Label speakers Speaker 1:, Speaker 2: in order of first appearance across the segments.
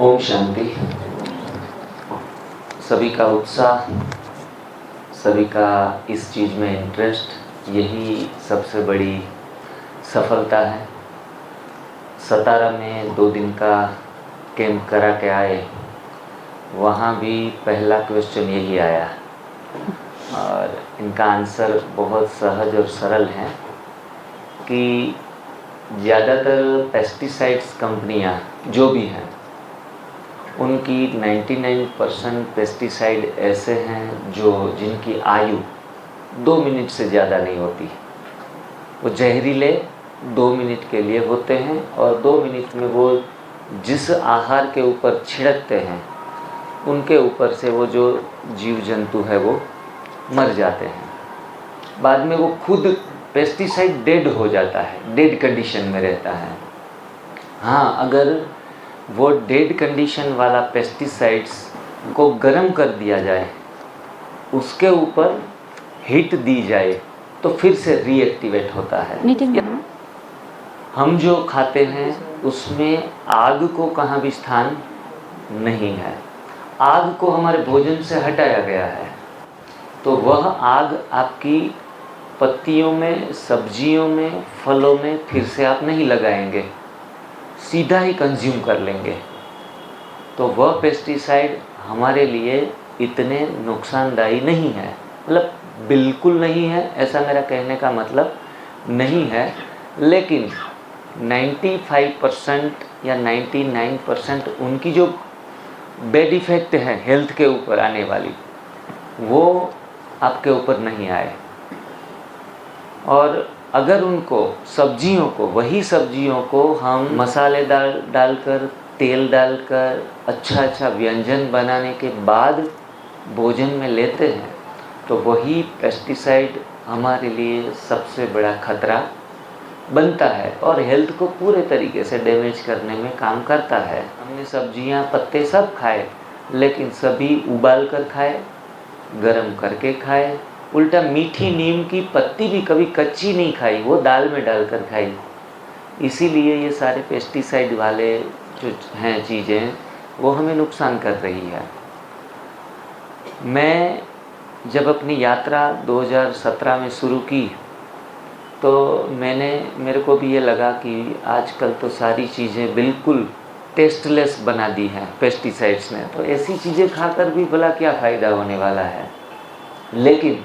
Speaker 1: ओम शांति। सभी का उत्साह, सभी का इस चीज़ में इंटरेस्ट, यही सबसे बड़ी सफलता है। सतारा में 2 दिन का कैंप करा के आए, वहाँ भी पहला क्वेश्चन यही आया और इनका आंसर बहुत सहज और सरल है कि ज़्यादातर पेस्टिसाइड्स कंपनियाँ जो भी हैं उनकी 99% पेस्टिसाइड ऐसे हैं जिनकी आयु 2 मिनट से ज़्यादा नहीं होती। वो जहरीले 2 मिनट के लिए होते हैं और 2 मिनट में वो जिस आहार के ऊपर छिड़कते हैं उनके ऊपर से वो जो जीव जंतु है वो मर जाते हैं। बाद में वो खुद पेस्टिसाइड डेड हो जाता है, डेड कंडीशन में रहता है। हाँ, अगर वो डेड कंडीशन वाला पेस्टिसाइड्स को गर्म कर दिया जाए, उसके ऊपर हीट दी जाए तो फिर से रीएक्टिवेट होता है। हम जो खाते हैं उसमें आग को कहाँ भी स्थान नहीं है। आग को हमारे भोजन से हटाया गया है, तो वह आग आपकी पत्तियों में, सब्जियों में, फलों में फिर से आप नहीं लगाएंगे, सीधा ही कंज्यूम कर लेंगे। तो वह पेस्टिसाइड हमारे लिए इतने नुकसानदायी नहीं है, मतलब बिल्कुल नहीं है, ऐसा मेरा कहने का मतलब नहीं है। लेकिन 95% या 99% उनकी जो बैड इफ़ेक्ट है हेल्थ के ऊपर आने वाली, वो आपके ऊपर नहीं आए। और अगर उनको वही सब्जियों को हम मसाले डालकर, तेल डालकर अच्छा व्यंजन बनाने के बाद भोजन में लेते हैं, तो वही पेस्टिसाइड हमारे लिए सबसे बड़ा खतरा बनता है और हेल्थ को पूरे तरीके से डैमेज करने में काम करता है। हमने सब्जियां, पत्ते सब खाए, लेकिन सभी उबाल कर खाए, गरम करके खाए। उल्टा मीठी नीम की पत्ती भी कभी कच्ची नहीं खाई, वो दाल में डालकर खाई। इसीलिए ये सारे पेस्टिसाइड वाले जो हैं चीज़ें, वो हमें नुकसान कर रही है। मैं जब अपनी यात्रा 2017 में शुरू की, तो मेरे को भी ये लगा कि आजकल तो सारी चीज़ें बिल्कुल टेस्टलेस बना दी हैं पेस्टिसाइड्स ने, तो ऐसी चीज़ें खाकर भी भला क्या फ़ायदा होने वाला है। लेकिन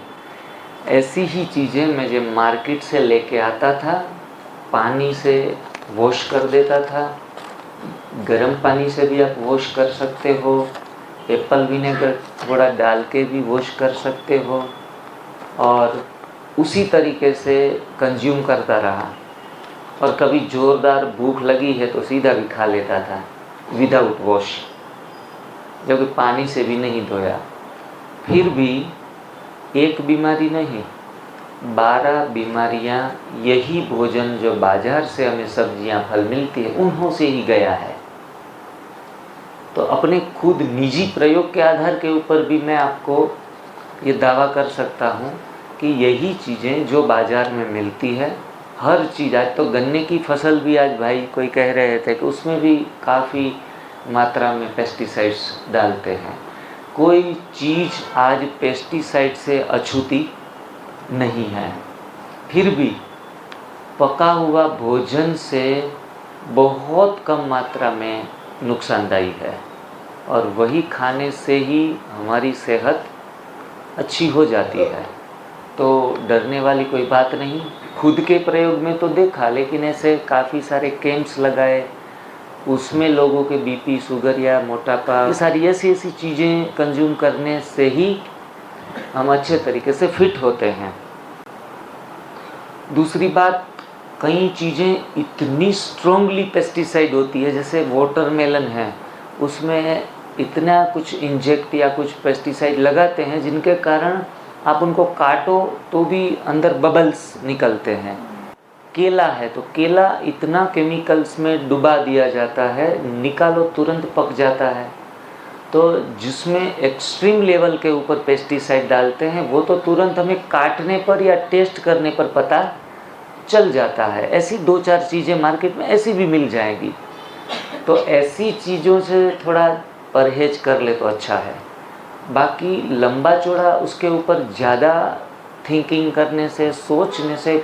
Speaker 1: ऐसी ही चीज़ें मैं जब मार्केट से लेके आता था, पानी से वॉश कर देता था, गर्म पानी से भी आप वॉश कर सकते हो, एप्पल विनेगर थोड़ा डाल के भी वॉश कर सकते हो, और उसी तरीके से कंज्यूम करता रहा। और कभी ज़ोरदार भूख लगी है तो सीधा भी खा लेता था विदाउट वॉश, जबकि पानी से भी नहीं धोया। फिर भी एक बीमारी नहीं, 12 बीमारियां यही भोजन जो बाजार से हमें सब्जियां, फल मिलती है उन्हों से ही गया है। तो अपने खुद निजी प्रयोग के आधार के ऊपर भी मैं आपको ये दावा कर सकता हूँ कि यही चीज़ें जो बाज़ार में मिलती है, हर चीज़, आज तो गन्ने की फसल भी, आज भाई कोई कह रहे थे कि उसमें भी काफ़ी मात्रा में पेस्टिसाइड्स डालते हैं। कोई चीज़ आज पेस्टिसाइड से अछूती नहीं है। फिर भी पका हुआ भोजन से बहुत कम मात्रा में नुकसानदायी है, और वही खाने से ही हमारी सेहत अच्छी हो जाती है। तो डरने वाली कोई बात नहीं। खुद के प्रयोग में तो देखा, लेकिन ऐसे काफ़ी सारे कैंप्स लगाए, उसमें लोगों के बीपी, शुगर या मोटापा, ये सारी ऐसी चीज़ें कंज्यूम करने से ही हम अच्छे तरीके से फिट होते हैं। दूसरी बात, कई चीज़ें इतनी स्ट्रॉन्गली पेस्टिसाइड होती है, जैसे वाटरमेलन है, उसमें इतना कुछ इंजेक्ट या कुछ पेस्टिसाइड लगाते हैं जिनके कारण आप उनको काटो तो भी अंदर बबल्स निकलते हैं। केला है तो केला इतना केमिकल्स में डुबा दिया जाता है, निकालो तुरंत पक जाता है। तो जिसमें एक्सट्रीम लेवल के ऊपर पेस्टिसाइड डालते हैं, वो तो तुरंत हमें काटने पर या टेस्ट करने पर पता चल जाता है। ऐसी 2-4 चीज़ें मार्केट में ऐसी भी मिल जाएगी। तो ऐसी चीज़ों से थोड़ा परहेज कर ले तो अच्छा है। बाकी लंबा चौड़ा उसके ऊपर ज़्यादा थिंकिंग करने से, सोचने से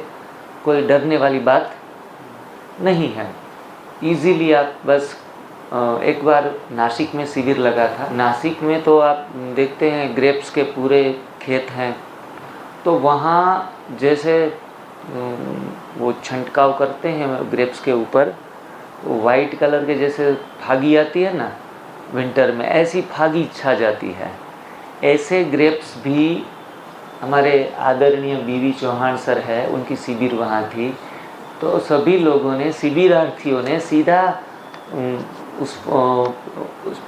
Speaker 1: कोई डरने वाली बात नहीं है। इजीली आप बस एक बार नासिक में शिविर लगा था। नासिक में तो आप देखते हैं ग्रेप्स के पूरे खेत हैं, तो वहाँ जैसे वो छंटकाव करते हैं ग्रेप्स के ऊपर, वाइट कलर के जैसे फागी आती है ना विंटर में, ऐसी फागी छा जाती है। ऐसे ग्रेप्स भी हमारे आदरणीय बीवी चौहान सर है, उनकी शिविर वहाँ थी, तो सभी लोगों ने, शिविरार्थियों ने सीधा उस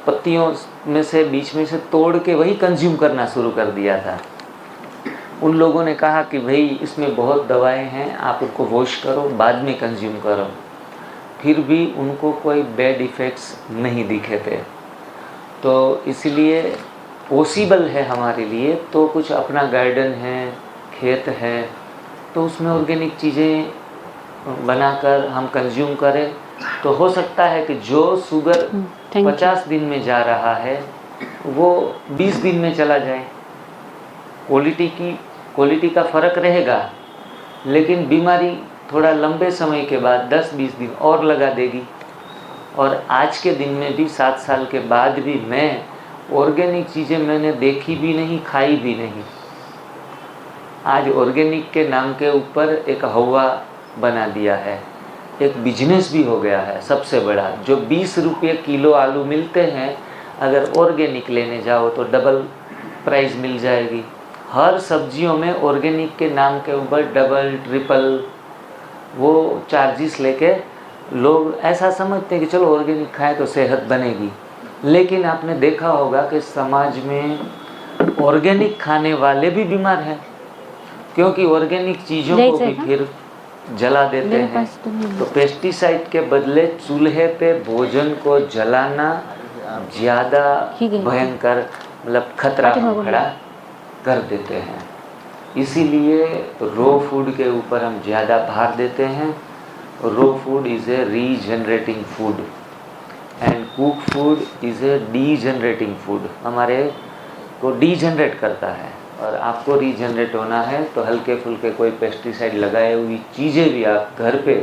Speaker 1: पत्तियों में से बीच में से तोड़ के वही कंज्यूम करना शुरू कर दिया था। उन लोगों ने कहा कि भाई इसमें बहुत दवाएं हैं, आप उनको वॉश करो, बाद में कंज्यूम करो। फिर भी उनको कोई बैड इफ़ेक्ट्स नहीं दिखे थे। तो इसलिए पॉसिबल है हमारे लिए, तो कुछ अपना गार्डन है, खेत है, तो उसमें ऑर्गेनिक चीज़ें बनाकर हम कंज्यूम करें, तो हो सकता है कि जो शुगर 50 दिन में जा रहा है वो 20 दिन में चला जाए। क्वालिटी का फ़र्क रहेगा, लेकिन बीमारी थोड़ा लंबे समय के बाद 10-20 दिन और लगा देगी। और आज के दिन में भी 7 साल के बाद भी मैं ऑर्गेनिक चीज़ें मैंने देखी भी नहीं, खाई भी नहीं। आज ऑर्गेनिक के नाम के ऊपर एक हवा बना दिया है, एक बिजनेस भी हो गया है सबसे बड़ा। जो 20 रुपये किलो आलू मिलते हैं, अगर ऑर्गेनिक लेने जाओ तो डबल प्राइस मिल जाएगी। हर सब्जियों में ऑर्गेनिक के नाम के ऊपर डबल ट्रिपल वो चार्जेस लेके लोग ऐसा समझते हैं कि चलो ऑर्गेनिक खाएं तो सेहत बनेगी। लेकिन आपने देखा होगा कि समाज में ऑर्गेनिक खाने वाले भी बीमार हैं, क्योंकि ऑर्गेनिक चीज़ों को भी फिर जला देते हैं। तो पेस्टिसाइड के बदले चूल्हे पे भोजन को जलाना ज़्यादा भयंकर, मतलब खतरा खड़ा कर देते हैं। इसीलिए रो फूड के ऊपर हम ज़्यादा भार देते हैं। Raw food is a regenerating food and cook food is a degenerating food. हमारे को डीजनरेट करता है, और आपको रीजनरेट होना है तो हल्के फुल्के कोई पेस्टिसाइड लगाए हुई चीज़ें भी आप घर पे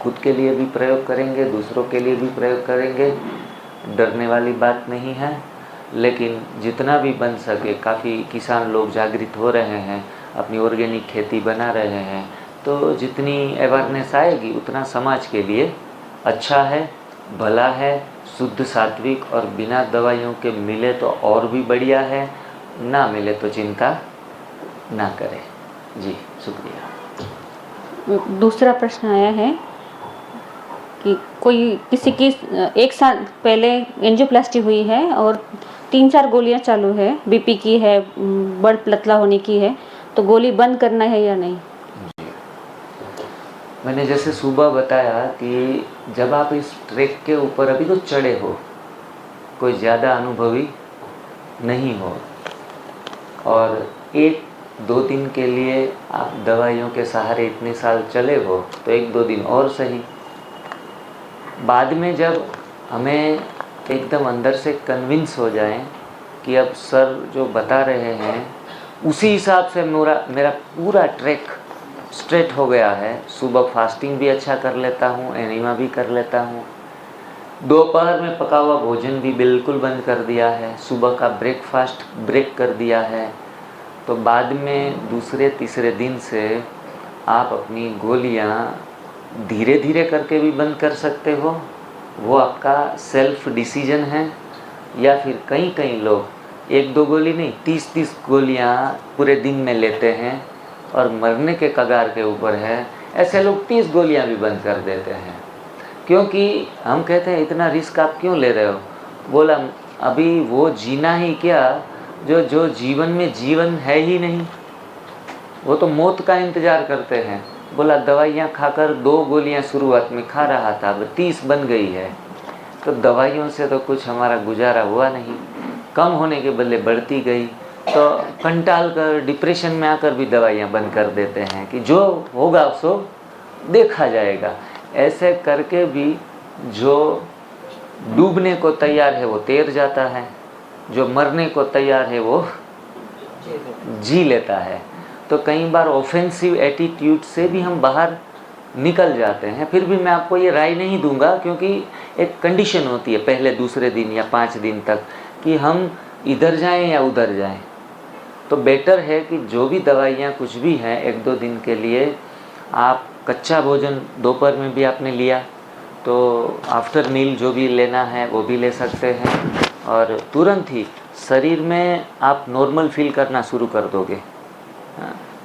Speaker 1: खुद के लिए भी प्रयोग करेंगे, दूसरों के लिए भी प्रयोग करेंगे, डरने वाली बात नहीं है। लेकिन जितना भी बन सके, काफ़ी किसान लोग जागृत हो रहे हैं, अपनी ऑर्गेनिक खेती बना रहे हैं, तो जितनी अवेयरनेस आएगी उतना समाज के लिए अच्छा है, भला है, शुद्ध सात्विक और बिना दवाइयों के मिले तो और भी बढ़िया है, ना मिले तो चिंता ना करें। जी शुक्रिया।
Speaker 2: दूसरा प्रश्न आया है कि कोई किसी की 1 साल पहले एंजियोप्लास्टी हुई है और 3-4 गोलियां चालू है, बीपी की है, ब्लड पतला होने की है, तो गोली बंद करना है या नहीं?
Speaker 1: मैंने जैसे सुबह बताया कि जब आप इस ट्रैक के ऊपर अभी तो चढ़े हो, कोई ज़्यादा अनुभवी नहीं हो, और 1-2 दिन के लिए आप दवाइयों के सहारे इतने साल चले हो, तो 1-2 दिन और सही। बाद में जब हमें एकदम अंदर से कन्विंस हो जाएं कि अब सर जो बता रहे हैं उसी हिसाब से मेरा पूरा ट्रैक स्ट्रेट हो गया है, सुबह फास्टिंग भी अच्छा कर लेता हूँ, एनीमा भी कर लेता हूँ, दोपहर में पका हुआ भोजन भी बिल्कुल बंद कर दिया है, सुबह का ब्रेकफास्ट ब्रेक कर दिया है, तो बाद में दूसरे तीसरे दिन से आप अपनी गोलियाँ धीरे धीरे करके भी बंद कर सकते हो, वो आपका सेल्फ डिसीजन है। या फिर कई लोग 1-2 गोली नहीं 30-30 गोलियाँ पूरे दिन में लेते हैं और मरने के कगार के ऊपर है। ऐसे लोग 30 गोलियाँ भी बंद कर देते हैं, क्योंकि हम कहते हैं इतना रिस्क आप क्यों ले रहे हो? बोला अभी वो जीना ही क्या जो जीवन में जीवन है ही नहीं, वो तो मौत का इंतज़ार करते हैं। बोला दवाइयाँ खाकर 2 गोलियाँ शुरुआत में खा रहा था, अब 30 बन गई है, तो दवाइयों से तो कुछ हमारा गुजारा हुआ नहीं, कम होने के बदले बढ़ती गई। तो कंटाल कर डिप्रेशन में आकर भी दवाइयाँ बंद कर देते हैं कि जो होगा सो देखा जाएगा। ऐसे करके भी जो डूबने को तैयार है वो तैर जाता है, जो मरने को तैयार है वो जी लेता है। तो कई बार ऑफेंसिव एटीट्यूड से भी हम बाहर निकल जाते हैं। फिर भी मैं आपको ये राय नहीं दूंगा, क्योंकि एक कंडीशन होती है पहले दूसरे दिन या 5 दिन तक कि हम इधर जाएं या उधर जाएं। तो बेटर है कि जो भी दवाइयाँ कुछ भी हैं 1-2 दिन के लिए आप कच्चा भोजन दोपहर में भी आपने लिया तो आफ्टर मील जो भी लेना है वो भी ले सकते हैं, और तुरंत ही शरीर में आप नॉर्मल फील करना शुरू कर दोगे।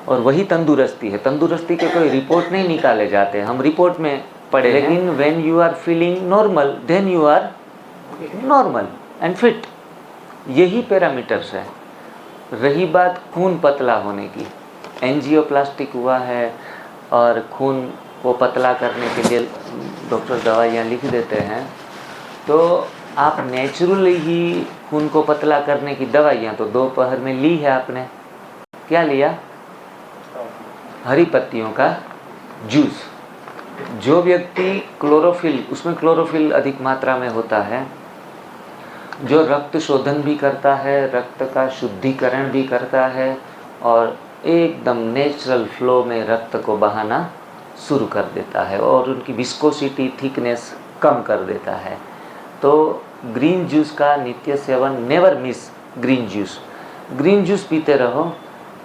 Speaker 1: और वही तंदुरुस्ती है। तंदुरुस्ती के कोई रिपोर्ट नहीं निकाले जाते, हम रिपोर्ट में पढ़े, लेकिन when you are feeling normal then you are normal and fit. यही पैरामीटर्स है। रही बात खून पतला होने की, एंजियोप्लास्टिक हुआ है और खून को पतला करने के लिए डॉक्टर दवाइयाँ लिख देते हैं, तो आप नेचुरली ही खून को पतला करने की दवाइयाँ तो दोपहर में ली है आपने। क्या लिया? हरी पत्तियों का जूस। जो व्यक्ति क्लोरोफिल, उसमें क्लोरोफिल अधिक मात्रा में होता है, जो रक्त शोधन भी करता है, रक्त का शुद्धिकरण भी करता है और एकदम नेचुरल फ्लो में रक्त को बहाना शुरू कर देता है और उनकी विस्कोसिटी, थिकनेस कम कर देता है। तो ग्रीन जूस का नित्य seven, never miss green juice. Green juice पीते रहो।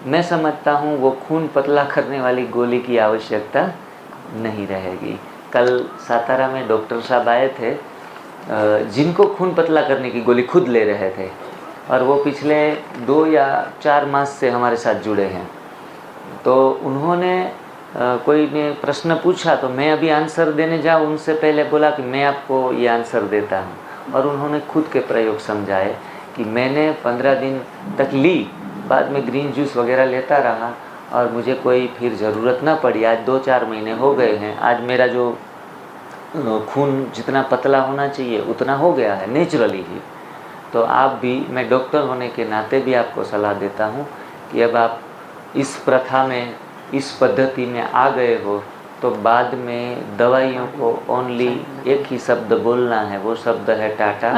Speaker 1: मैं समझता हूँ वो खून पतला करने वाली गोली की आवश्यकता नहीं रहेगी। कल सातारा में डॉक्टर साहब आए थे जिनको खून पतला करने की गोली खुद ले रहे थे, और वो पिछले 2 या 4 मास से हमारे साथ जुड़े हैं। तो उन्होंने कोई ने प्रश्न पूछा तो मैं अभी आंसर देने जाऊँ उनसे पहले बोला कि मैं आपको ये आंसर देता हूँ, और उन्होंने खुद के प्रयोग समझाए कि मैंने 15 दिन तक ली, बाद में ग्रीन जूस वगैरह लेता रहा और मुझे कोई फिर ज़रूरत ना पड़ी। आज 2-4 महीने हो गए हैं। आज मेरा जो खून जितना पतला होना चाहिए उतना हो गया है नेचुरली ही। तो आप भी, मैं डॉक्टर होने के नाते भी आपको सलाह देता हूँ कि अब आप इस प्रथा में, इस पद्धति में आ गए हो तो बाद में दवाइयों को ओनली एक ही शब्द बोलना है, वो शब्द है टाटा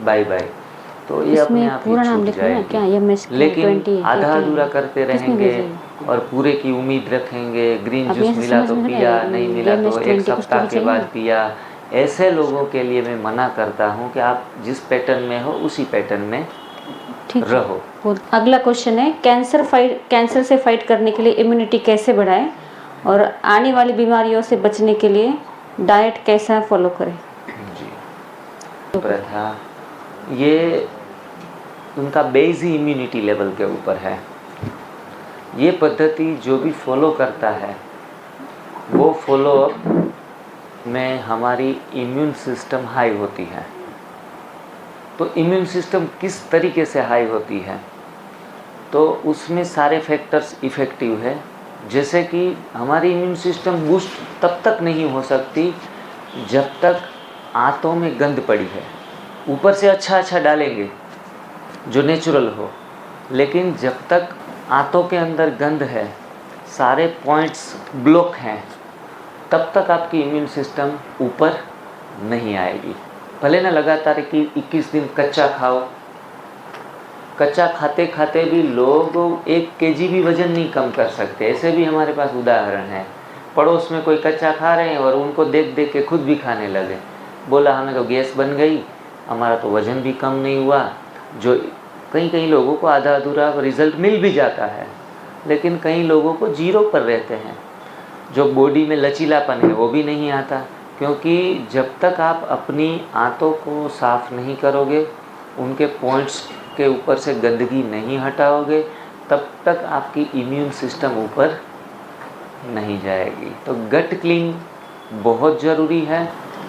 Speaker 1: बाय बाय। तो ये अपने आप ही छूट जाएगी। लेकिन आधा अधूरा करते रहेंगे और पूरे की उम्मीद रखेंगे, ग्रीन जूस मिला तो पिया, नहीं मिला तो 1 सप्ताह के बाद पिया। ऐसे लोगों के लिए मैं मना करता हूँ कि आप जिस पैटर्न में हो उसी पैटर्न में रहो।
Speaker 2: अगला क्वेश्चन है, कैंसर से फाइट करने के लिए इम्यूनिटी कैसे बढ़ाएं और आने वाली बीमारियों से बचने के लिए डाइट कैसा फॉलो करें?
Speaker 1: जी, प्रथा ये उनका बेस ही इम्यूनिटी लेवल के ऊपर है। ये पद्धति जो भी फॉलो करता है वो फॉलो अप में हमारी इम्यून सिस्टम हाई होती है। तो इम्यून सिस्टम किस तरीके से हाई होती है, तो उसमें सारे फैक्टर्स इफ़ेक्टिव है। जैसे कि हमारी इम्यून सिस्टम बूस्ट तब तक नहीं हो सकती जब तक आंतों में गंद पड़ी है। ऊपर से अच्छा डालेंगे जो नेचुरल हो, लेकिन जब तक आंतों के अंदर गंद है, सारे पॉइंट्स ब्लॉक हैं, तब तक आपकी इम्यून सिस्टम ऊपर नहीं आएगी। भले ना लगातार कि 21 दिन कच्चा खाओ, कच्चा खाते खाते भी लोग 1 kg भी वज़न नहीं कम कर सकते। ऐसे भी हमारे पास उदाहरण है। पड़ोस में कोई कच्चा खा रहे हैं और उनको देख देख के खुद भी खाने लगे। बोला हमें तो गैस बन गई, हमारा तो वज़न भी कम नहीं हुआ। जो कई लोगों को आधा अधूरा रिज़ल्ट मिल भी जाता है, लेकिन कई लोगों को 0 पर रहते हैं। जो बॉडी में लचीलापन है वो भी नहीं आता, क्योंकि जब तक आप अपनी आंतों को साफ़ नहीं करोगे, उनके पॉइंट्स के ऊपर से गंदगी नहीं हटाओगे, तब तक आपकी इम्यून सिस्टम ऊपर नहीं जाएगी। तो गट क्लीन बहुत ज़रूरी है।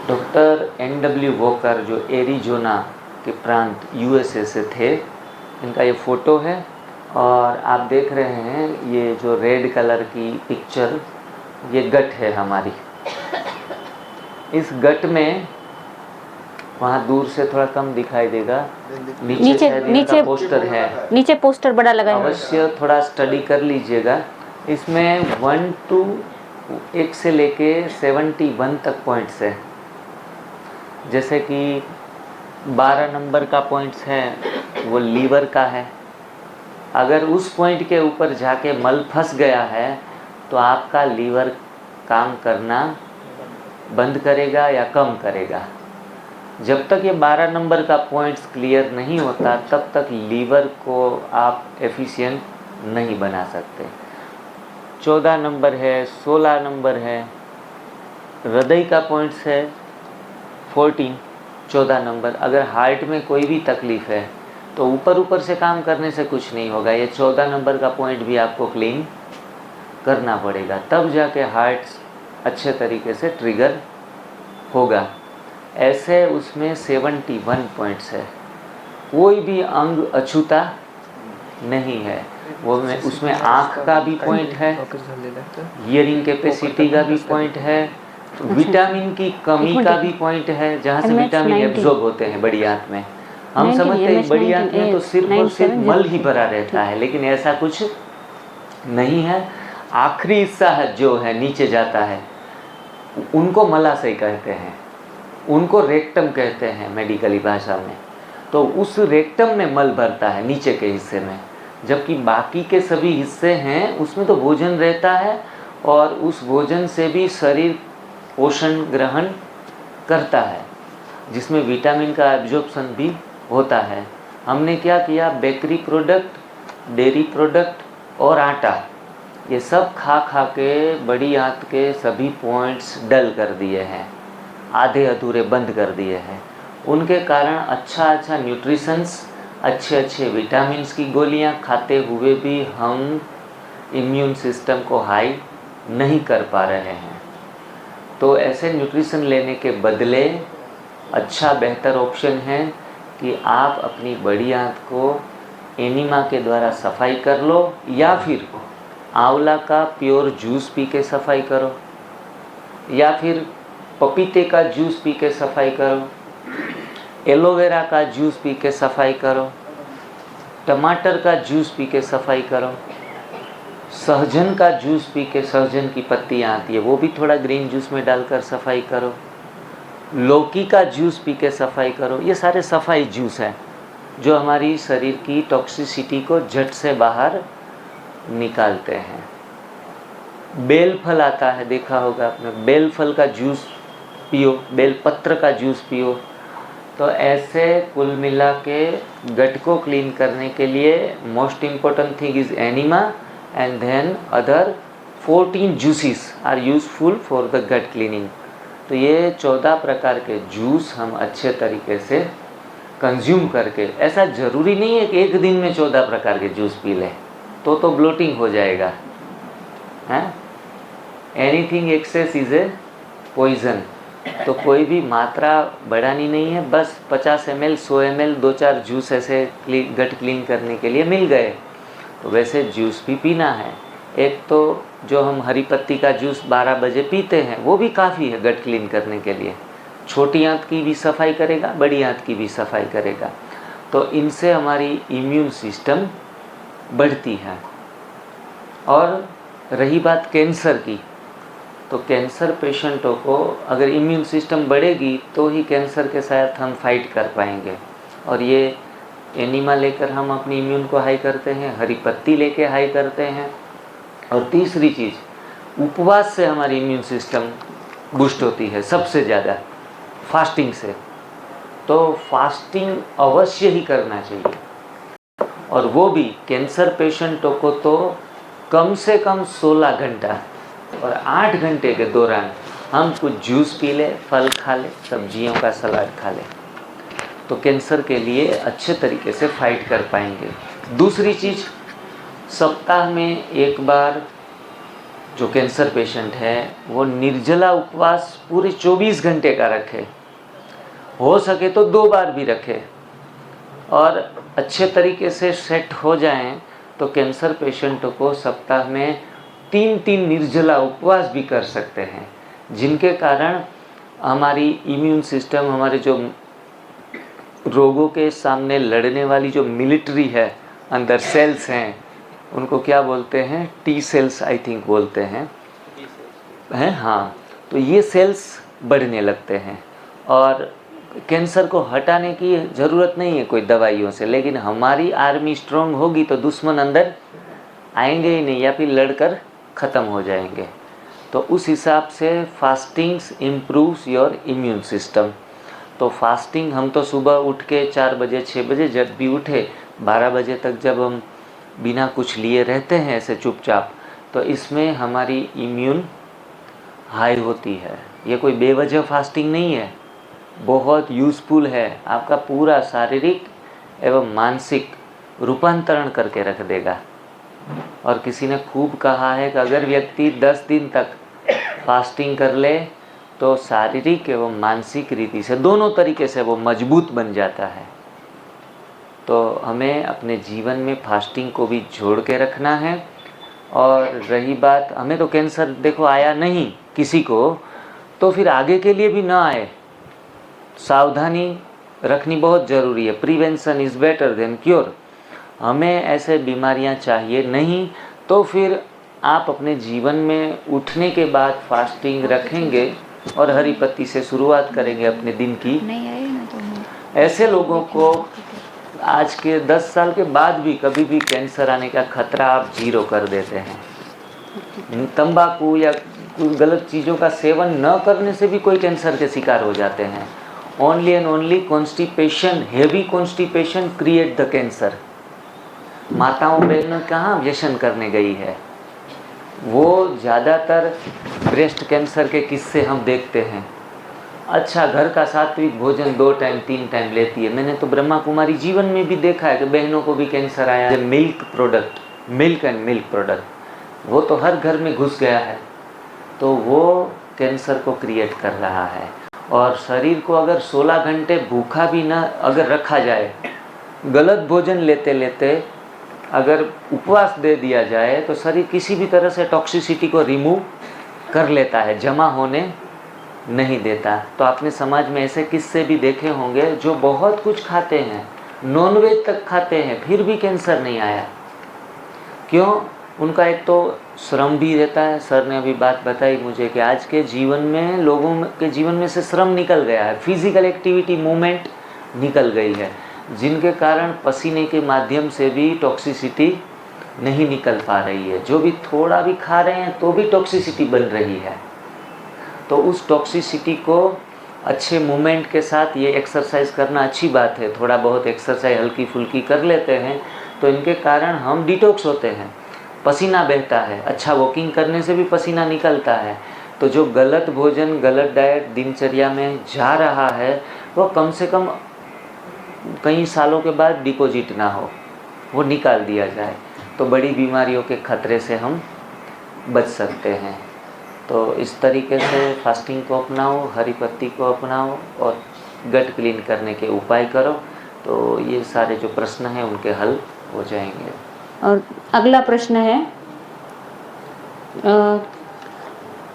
Speaker 1: डॉक्टर NW वॉकर जो एरिजोना के प्रांत USA से थे, इनका ये फ़ोटो है और आप देख रहे हैं ये जो रेड कलर की पिक्चर, ये गट है हमारी। इस गट में, वहाँ दूर से थोड़ा कम दिखाई देगा, नीचे पोस्टर है,
Speaker 2: नीचे पोस्टर बड़ा लगा है।
Speaker 1: अवश्य थोड़ा स्टडी कर लीजिएगा। इसमें 1 से लेके 71 तक पॉइंट्स है। जैसे कि 12 नंबर का पॉइंट्स है वो लीवर का है। अगर उस पॉइंट के ऊपर जाके मल फंस गया है तो आपका लीवर काम करना बंद करेगा या कम करेगा। जब तक ये 12 नंबर का पॉइंट्स क्लियर नहीं होता तब तक लीवर को आप एफिशिएंट नहीं बना सकते। 14 नंबर है, 16 नंबर है, हृदय का पॉइंट्स है 14 नंबर। अगर हार्ट में कोई भी तकलीफ़ है तो ऊपर से काम करने से कुछ नहीं होगा, ये 14 नंबर का पॉइंट भी आपको क्लीन करना पड़ेगा, तब जाके हार्ट अच्छे तरीके से ट्रिगर होगा। ऐसे उसमें 71 पॉइंट्स है, कोई भी अंग अछूता नहीं है। वो में उसमें आँख का भी पॉइंट है, हियरिंग कैपेसिटी का भी पॉइंट है, विटामिन की कमी का भी पॉइंट है, जहाँ से विटामिन एब्जॉर्ब होते हैं बड़ी आंत में। हम समझते हैं बड़ी आंत में तो सिर्फ और सिर्फ मल ही भरा रहता है, लेकिन ऐसा कुछ नहीं है। आखिरी हिस्सा है जो है नीचे जाता है उनको मलाशय कहते हैं, उनको रेक्टम कहते हैं मेडिकली भाषा में। तो उस रेक्टम में मल भरता है नीचे के हिस्से में, जबकि बाकी के सभी हिस्से हैं उसमें तो भोजन रहता है और उस भोजन से भी शरीर पोषण ग्रहण करता है, जिसमें विटामिन का एब्जॉर्प्शन भी होता है। हमने क्या किया, बेकरी प्रोडक्ट, डेयरी प्रोडक्ट और आटा, ये सब खा के बड़ी आंत के सभी पॉइंट्स डल कर दिए हैं, आधे अधूरे बंद कर दिए हैं। उनके कारण अच्छा न्यूट्रिशंस, अच्छे विटामिन्स की गोलियां खाते हुए भी हम इम्यून सिस्टम को हाई नहीं कर पा रहे हैं। तो ऐसे न्यूट्रिशन लेने के बदले अच्छा बेहतर ऑप्शन है कि आप अपनी बड़ी आंत को एनिमा के द्वारा सफाई कर लो, या फिर आंवला का प्योर जूस पी के सफाई करो, या फिर पपीते का जूस पी के सफाई करो, एलोवेरा का जूस पी के सफाई करो, टमाटर का जूस पी के सफाई करो, सहजन का जूस पी के, सहजन की पत्तियाँ आती है वो भी थोड़ा ग्रीन जूस में डालकर सफाई करो, लौकी का जूस पी के सफाई करो। ये सारे सफाई जूस हैं जो हमारी शरीर की टॉक्सिसिटी को झट से बाहर निकालते हैं। बेल फल आता है, देखा होगा आपने, बेल फल का जूस पियो, बेल पत्र का जूस पियो। तो ऐसे कुल मिला के गट को क्लीन करने के लिए most important thing is enema and then other 14 juices are useful for the gut cleaning. तो ये 14 प्रकार के जूस हम अच्छे तरीके से कंज्यूम करके, ऐसा ज़रूरी नहीं है कि एक दिन में 14 प्रकार के जूस पी लें तो ब्लोटिंग हो जाएगा, हैं। Anything excess is a poison. तो कोई भी मात्रा बढ़ानी नहीं है, बस 50 ml 100 ml 2-4 जूस ऐसे गट क्लीन करने के लिए मिल गए तो वैसे जूस भी पीना है। एक तो जो हम हरी पत्ती का जूस 12 बजे पीते हैं वो भी काफ़ी है गट क्लीन करने के लिए, छोटी आंत की भी सफाई करेगा, बड़ी आंत की भी सफाई करेगा। तो इनसे हमारी इम्यून सिस्टम बढ़ती है। और रही बात कैंसर की, तो कैंसर पेशेंटों को अगर इम्यून सिस्टम बढ़ेगी तो ही कैंसर के साथ हम फाइट कर पाएंगे। और ये एनिमा लेकर हम अपनी इम्यून को हाई करते हैं, हरी पत्ती लेके हाई करते हैं। और तीसरी चीज़, उपवास से हमारी इम्यून सिस्टम बूस्ट होती है सबसे ज़्यादा, फास्टिंग से। तो फास्टिंग अवश्य ही करना चाहिए, और वो भी कैंसर पेशेंटों को तो कम से कम 16 घंटा, और 8 घंटे के दौरान हम कुछ जूस पी लें, फल खा लें, सब्जियों का सलाद खा लें, तो कैंसर के लिए अच्छे तरीके से फाइट कर पाएंगे। दूसरी चीज़, सप्ताह में एक बार जो कैंसर पेशेंट है वो निर्जला उपवास पूरे 24 घंटे का रखे, हो सके तो 2 बार भी रखे, और अच्छे तरीके से सेट हो जाएं तो कैंसर पेशेंटों को सप्ताह में 3 निर्जला उपवास भी कर सकते हैं, जिनके कारण हमारी इम्यून सिस्टम, हमारे जो रोगों के सामने लड़ने वाली जो मिलिट्री है, अंदर सेल्स हैं, उनको क्या बोलते हैं, टी सेल्स आई थिंक बोलते हैं, हाँ। तो ये सेल्स बढ़ने लगते हैं और कैंसर को हटाने की ज़रूरत नहीं है कोई दवाइयों से, लेकिन हमारी आर्मी स्ट्रांग होगी तो दुश्मन अंदर आएंगे ही नहीं या फिर लड़कर ख़त्म हो जाएंगे। तो उस हिसाब से फास्टिंग्स इम्प्रूव्स योर इम्यून सिस्टम। तो फास्टिंग हम तो सुबह उठ के 4 बजे 6 बजे जब भी उठे 12 बजे तक जब हम बिना कुछ लिए रहते हैं ऐसे चुपचाप, तो इसमें हमारी इम्यून हाई होती है। ये कोई बेवजह फास्टिंग नहीं है, बहुत यूज़फुल है, आपका पूरा शारीरिक एवं मानसिक रूपांतरण करके रख देगा। और किसी ने खूब कहा है कि अगर व्यक्ति 10 दिन तक फास्टिंग कर ले तो शारीरिक एवं मानसिक रीति से दोनों तरीके से वो मजबूत बन जाता है। तो हमें अपने जीवन में फास्टिंग को भी जोड़ के रखना है। और रही बात, हमें तो कैंसर देखो आया नहीं किसी को, तो फिर आगे के लिए भी ना आए, सावधानी रखनी बहुत ज़रूरी है। Prevention is better than cure. हमें ऐसे बीमारियां चाहिए नहीं, तो फिर आप अपने जीवन में उठने के बाद फास्टिंग रखेंगे और हरी पत्ती से शुरुआत करेंगे अपने दिन की। ऐसे लोगों को आज के 10 साल के बाद भी कभी भी कैंसर आने का खतरा आप 0 कर देते हैं। तंबाकू या कुछ गलत चीज़ों का सेवन न करने से भी कोई कैंसर के शिकार हो जाते हैं। Only and only constipation, heavy constipation create the cancer. माताओं बहनों कहाँ व्यसन करने गई है, वो ज़्यादातर ब्रेस्ट कैंसर के किस्से हम देखते हैं। अच्छा, घर का सात्विक भोजन 2 टाइम 3 टाइम लेती है। मैंने तो ब्रह्मा कुमारी जीवन में भी देखा है कि बहनों को भी कैंसर आया है। Milk product, milk and milk product, वो तो हर घर में घुस गया है, तो वो कैंसर को क्रिएट कर रहा है। और शरीर को अगर 16 घंटे भूखा भी ना अगर रखा जाए, गलत भोजन लेते लेते अगर उपवास दे दिया जाए, तो शरीर किसी भी तरह से टॉक्सिसिटी को रिमूव कर लेता है, जमा होने नहीं देता। तो आपने समाज में ऐसे किस्से भी देखे होंगे जो बहुत कुछ खाते हैं, नॉनवेज तक खाते हैं, फिर भी कैंसर नहीं आया। क्यों? उनका एक तो श्रम भी रहता है। सर ने अभी बात बताई मुझे कि आज के जीवन में लोगों के जीवन में से श्रम निकल गया है, फिजिकल एक्टिविटी मूवमेंट निकल गई है, जिनके कारण पसीने के माध्यम से भी टॉक्सिसिटी नहीं निकल पा रही है। जो भी थोड़ा भी खा रहे हैं तो भी टॉक्सिसिटी बन रही है। तो उस टॉक्सिसिटी को अच्छे मूवमेंट के साथ, ये एक्सरसाइज करना अच्छी बात है, थोड़ा बहुत एक्सरसाइज हल्की फुल्की कर लेते हैं तो इनके कारण हम डिटॉक्स होते हैं, पसीना बहता है। अच्छा वॉकिंग करने से भी पसीना निकलता है। तो जो गलत भोजन, गलत डाइट दिनचर्या में जा रहा है, वो कम से कम कई सालों के बाद डिपॉजिट ना हो, वो निकाल दिया जाए, तो बड़ी बीमारियों के खतरे से हम बच सकते हैं। तो इस तरीके से फास्टिंग को अपनाओ, हरी पत्ती को अपनाओ और गट क्लीन करने के उपाय करो, तो ये सारे जो प्रश्न हैं उनके हल हो जाएंगे।
Speaker 2: और अगला प्रश्न है,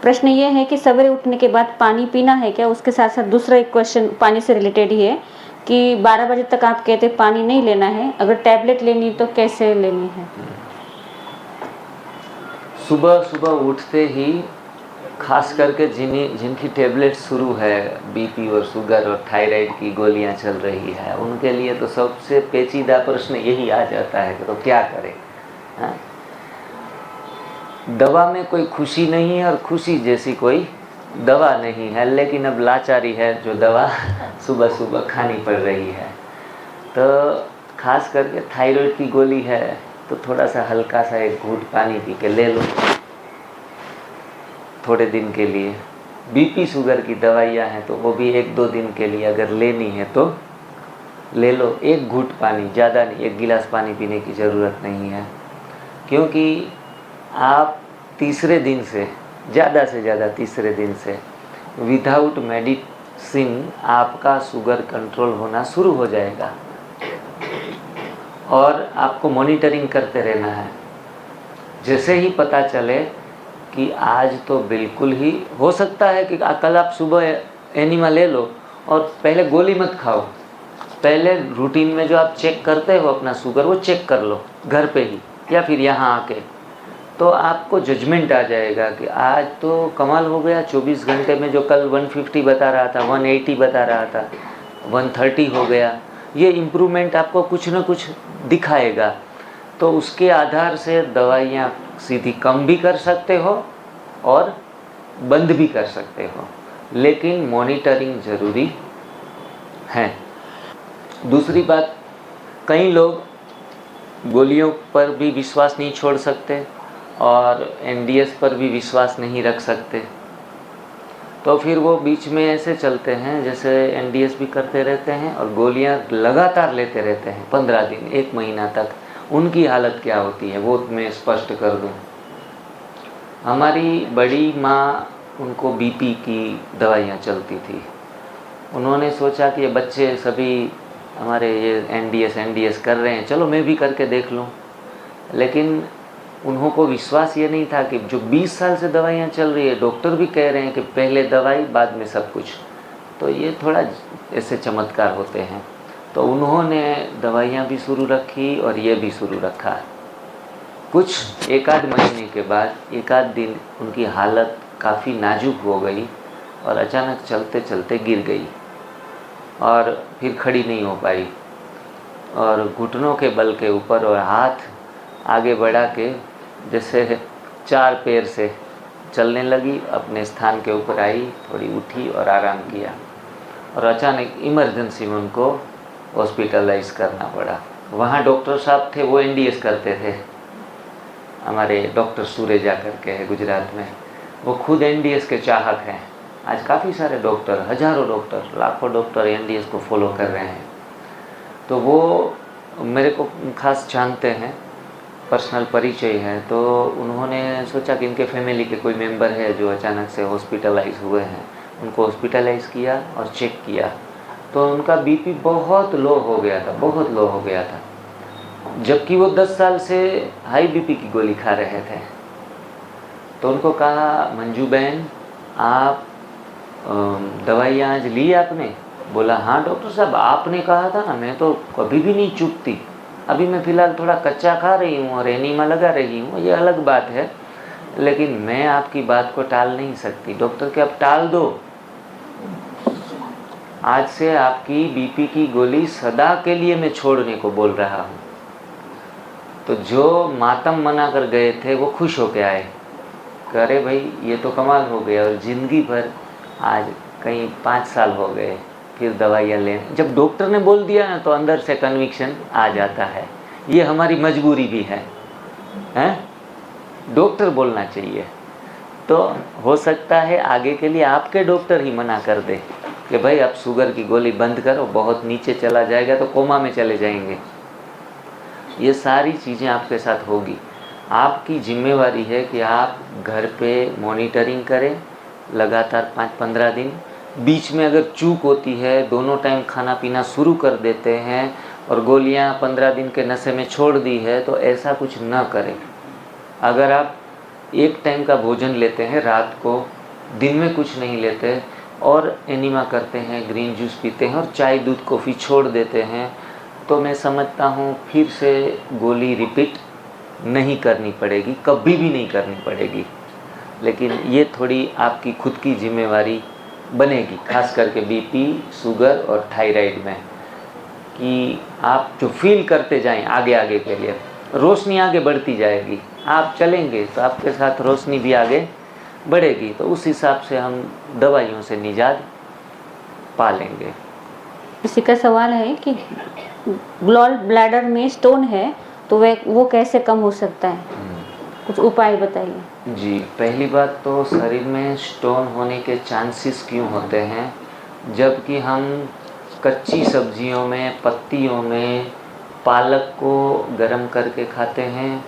Speaker 2: प्रश्न ये है कि सवेरे उठने के बाद पानी पीना है क्या? उसके साथ साथ दूसरा एक क्वेश्चन पानी से रिलेटेड ही है कि 12 बजे तक आप कहते पानी नहीं लेना है, अगर टैबलेट लेनी तो कैसे लेनी है?
Speaker 1: सुबह सुबह उठते ही, खास करके जिनकी टैबलेट शुरू है, बीपी और शुगर और थायराइड की गोलियां चल रही है, उनके लिए तो सबसे पेचीदा प्रश्न यही आ जाता है कि तो क्या करें। हाँ? दवा में कोई खुशी नहीं है और खुशी जैसी कोई दवा नहीं है, लेकिन अब लाचारी है जो दवा सुबह सुबह खानी पड़ रही है। तो खास करके थायराइड की गोली है तो थोड़ा सा हल्का सा एक घूंट पानी पी के ले लो थोड़े दिन के लिए। बीपी शुगर की दवाइयाँ हैं तो वो भी 1-2 दिन के लिए अगर लेनी है तो ले लो, एक घूंट पानी, ज़्यादा नहीं, 1 गिलास पानी पीने की ज़रूरत नहीं है। क्योंकि आप तीसरे दिन से ज़्यादा तीसरे दिन से विदाउट मेडिसिन आपका शुगर कंट्रोल होना शुरू हो जाएगा और आपको मॉनिटरिंग करते रहना है। जैसे ही पता चले कि आज तो बिल्कुल ही हो सकता है कि कल आप सुबह एनिमा ले लो और पहले गोली मत खाओ, पहले रूटीन में जो आप चेक करते हो अपना शुगर वो चेक कर लो घर पे ही या फिर यहाँ आके, तो आपको जजमेंट आ जाएगा कि आज तो कमाल हो गया, 24 घंटे में जो कल 150 बता रहा था 180 बता रहा था, 130 हो गया, ये इम्प्रूवमेंट आपको कुछ न कुछ दिखाएगा। तो उसके आधार से दवाइयाँ सीधी कम भी कर सकते हो और बंद भी कर सकते हो, लेकिन मॉनिटरिंग ज़रूरी है। दूसरी बात, कई लोग गोलियों पर भी विश्वास नहीं छोड़ सकते और एनडीएस पर भी विश्वास नहीं रख सकते, तो फिर वो बीच में ऐसे चलते हैं जैसे एनडीएस भी करते रहते हैं और गोलियां लगातार लेते रहते हैं 15 दिन 1 महीना तक। उनकी हालत क्या होती है वो मैं स्पष्ट कर दूं। हमारी बड़ी माँ, उनको बीपी की दवाइयाँ चलती थी। उन्होंने सोचा कि ये बच्चे सभी हमारे ये एनडीएस कर रहे हैं, चलो मैं भी करके देख लूँ। लेकिन उन्होंने विश्वास ये नहीं था कि जो 20 साल से दवाइयाँ चल रही है, डॉक्टर भी कह रहे हैं कि पहले दवाई बाद में सब कुछ, तो ये थोड़ा ऐसे चमत्कार होते हैं। तो उन्होंने दवाइयाँ भी शुरू रखी और ये भी शुरू रखा। कुछ 1 आध महीने के बाद 1 आध दिन उनकी हालत काफ़ी नाजुक हो गई और अचानक चलते चलते गिर गई और फिर खड़ी नहीं हो पाई और घुटनों के बल के ऊपर और हाथ आगे बढ़ा के जैसे 4 पैर से चलने लगी, अपने स्थान के ऊपर आई, थोड़ी उठी और आराम किया और अचानक इमरजेंसी में उनको हॉस्पिटलाइज करना पड़ा। वहाँ डॉक्टर साहब थे, वो एनडीएस करते थे, हमारे डॉक्टर सुरेजा करके है गुजरात में, वो खुद एनडीएस के चाहक हैं। आज काफ़ी सारे डॉक्टर, हज़ारों डॉक्टर, लाखों डॉक्टर एनडीएस को फॉलो कर रहे हैं। तो वो मेरे को खास जानते हैं, पर्सनल परिचय है। तो उन्होंने सोचा कि इनके फैमिली के कोई मेंबर है जो अचानक से हॉस्पिटलाइज हुए हैं, उनको हॉस्पिटलाइज किया और चेक किया तो उनका बीपी बहुत लो हो गया था, बहुत लो हो गया था, जबकि वो 10 साल से हाई बीपी की गोली खा रहे थे। तो उनको कहा, मंजू बहन आप दवाइयाँ आज ली आपने? बोला हाँ डॉक्टर साहब, आपने कहा था ना, मैं तो कभी भी नहीं चूकती। अभी मैं फ़िलहाल थोड़ा कच्चा खा रही हूँ और एनीमा लगा रही हूँ, ये अलग बात है, लेकिन मैं आपकी बात को टाल नहीं सकती। डॉक्टर के अब टाल दो, आज से आपकी बीपी की गोली सदा के लिए मैं छोड़ने को बोल रहा हूँ। तो जो मातम मना कर गए थे वो खुश होके आए, कह रहे भाई ये तो कमाल हो गया। और ज़िंदगी भर आज कहीं 5 साल हो गए फिर दवाइयाँ लें। जब डॉक्टर ने बोल दिया ना तो अंदर से कन्विक्शन आ जाता है, ये हमारी मजबूरी भी है, हैं? डॉक्टर बोलना चाहिए। तो हो सकता है आगे के लिए आपके डॉक्टर ही मना कर दे कि भाई आप शुगर की गोली बंद करो, बहुत नीचे चला जाएगा तो कोमा में चले जाएंगे। ये सारी चीज़ें आपके साथ होगी। आपकी जिम्मेवारी है कि आप घर पे मॉनिटरिंग करें लगातार 5-15 दिन। बीच में अगर चूक होती है, दोनों टाइम खाना पीना शुरू कर देते हैं और गोलियां 15 दिन के नशे में छोड़ दी है, तो ऐसा कुछ न करें। अगर आप एक टाइम का भोजन लेते हैं रात को, दिन में कुछ नहीं लेते और एनीमा करते हैं, ग्रीन जूस पीते हैं और चाय दूध कॉफ़ी छोड़ देते हैं, तो मैं समझता हूँ फिर से गोली रिपीट नहीं करनी पड़ेगी, कभी भी नहीं करनी पड़ेगी। लेकिन ये थोड़ी आपकी खुद की जिम्मेवारी बनेगी, खास करके बीपी, शुगर और थायराइड में, कि आप जो फील करते जाएं आगे आगे के लिए, रोशनी आगे बढ़ती जाएगी। आप चलेंगे तो आपके साथ रोशनी भी आगे बढ़ेगी, तो उस हिसाब से हम दवाइयों से निजात पा लेंगे।
Speaker 2: किसी का सवाल है कि गॉल ब्लैडर में स्टोन है तो वो कैसे कम हो सकता है, कुछ उपाय बताइए।
Speaker 1: जी, पहली बात तो शरीर में स्टोन होने के चांसेस क्यों होते हैं, जबकि हम कच्ची सब्जियों में, पत्तियों में पालक को गरम करके खाते हैं,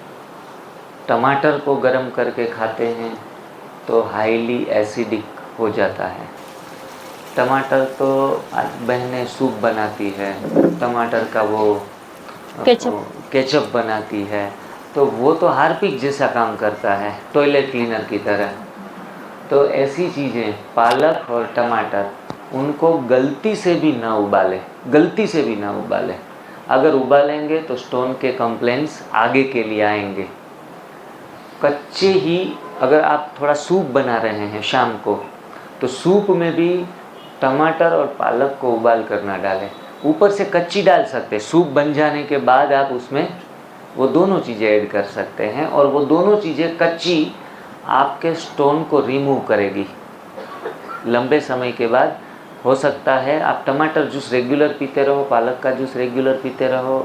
Speaker 1: टमाटर को गरम करके खाते हैं, तो हाईली एसिडिक हो जाता है। टमाटर तो बहनें सूप बनाती है, टमाटर का वो केचप बनाती है, तो वो तो हार्पिक जैसा काम करता है, टॉयलेट क्लीनर की तरह। तो ऐसी चीज़ें पालक और टमाटर, उनको गलती से भी ना उबालें, गलती से भी ना उबालें। अगर उबालेंगे तो स्टोन के कंप्लेंट्स आगे के लिए आएंगे। कच्चे ही अगर आप थोड़ा सूप बना रहे हैं शाम को, तो सूप में भी टमाटर और पालक को उबाल कर ना डालें, ऊपर से कच्ची डाल सकते हैं। सूप बन जाने के बाद आप उसमें वो दोनों चीज़ें ऐड कर सकते हैं, और वो दोनों चीज़ें कच्ची आपके स्टोन को रिमूव करेगी लंबे समय के बाद। हो सकता है आप टमाटर जूस रेगुलर पीते रहो, पालक का जूस रेगुलर पीते रहो,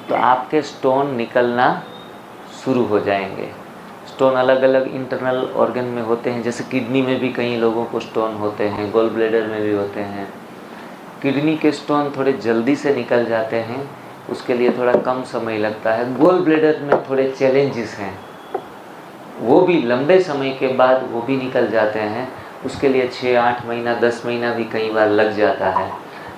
Speaker 1: तो आपके स्टोन निकलना शुरू हो जाएंगे। स्टोन अलग अलग इंटरनल ऑर्गन में होते हैं, जैसे किडनी में भी कई लोगों को स्टोन होते हैं, गॉल ब्लैडर में भी होते हैं। किडनी के स्टोन थोड़े जल्दी से निकल जाते हैं, उसके लिए थोड़ा कम समय लगता है। गॉल ब्लैडर में थोड़े चैलेंजेस हैं, वो भी लंबे समय के बाद वो भी निकल जाते हैं, उसके लिए 6-8 महीना 10 महीना भी कई बार लग जाता है।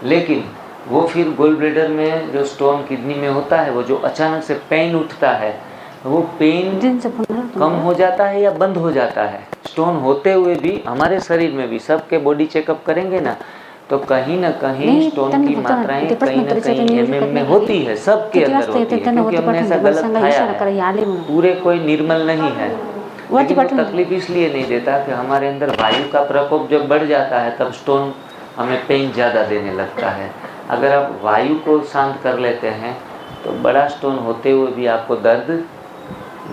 Speaker 1: लेकिन वो फिर गॉल ब्लैडर में जो स्टोन किडनी में होता है, वो जो अचानक से पेन उठता है, वो पेन कम हो जाता है या बंद हो जाता है। स्टोन होते हुए भी हमारे शरीर में भी, सबके बॉडी चेकअप करेंगे ना, तो कहीं ना कहीं स्टोन की मात्राएं कहीं ना कहीं एमएम में होती है, सबके अंदर होती है, क्योंकि हमने ऐसा गलत खाया है। पूरे कोई निर्मल नहीं है, लेकिन वो तकलीफ इसलिए नहीं देता कि हमारे अंदर वायु का प्रकोप जब बढ़ जाता है तब स्टोन हमें पेन ज़्यादा देने लगता है। अगर आप वायु को शांत कर लेते हैं तो बड़ा स्टोन होते हुए भी आपको दर्द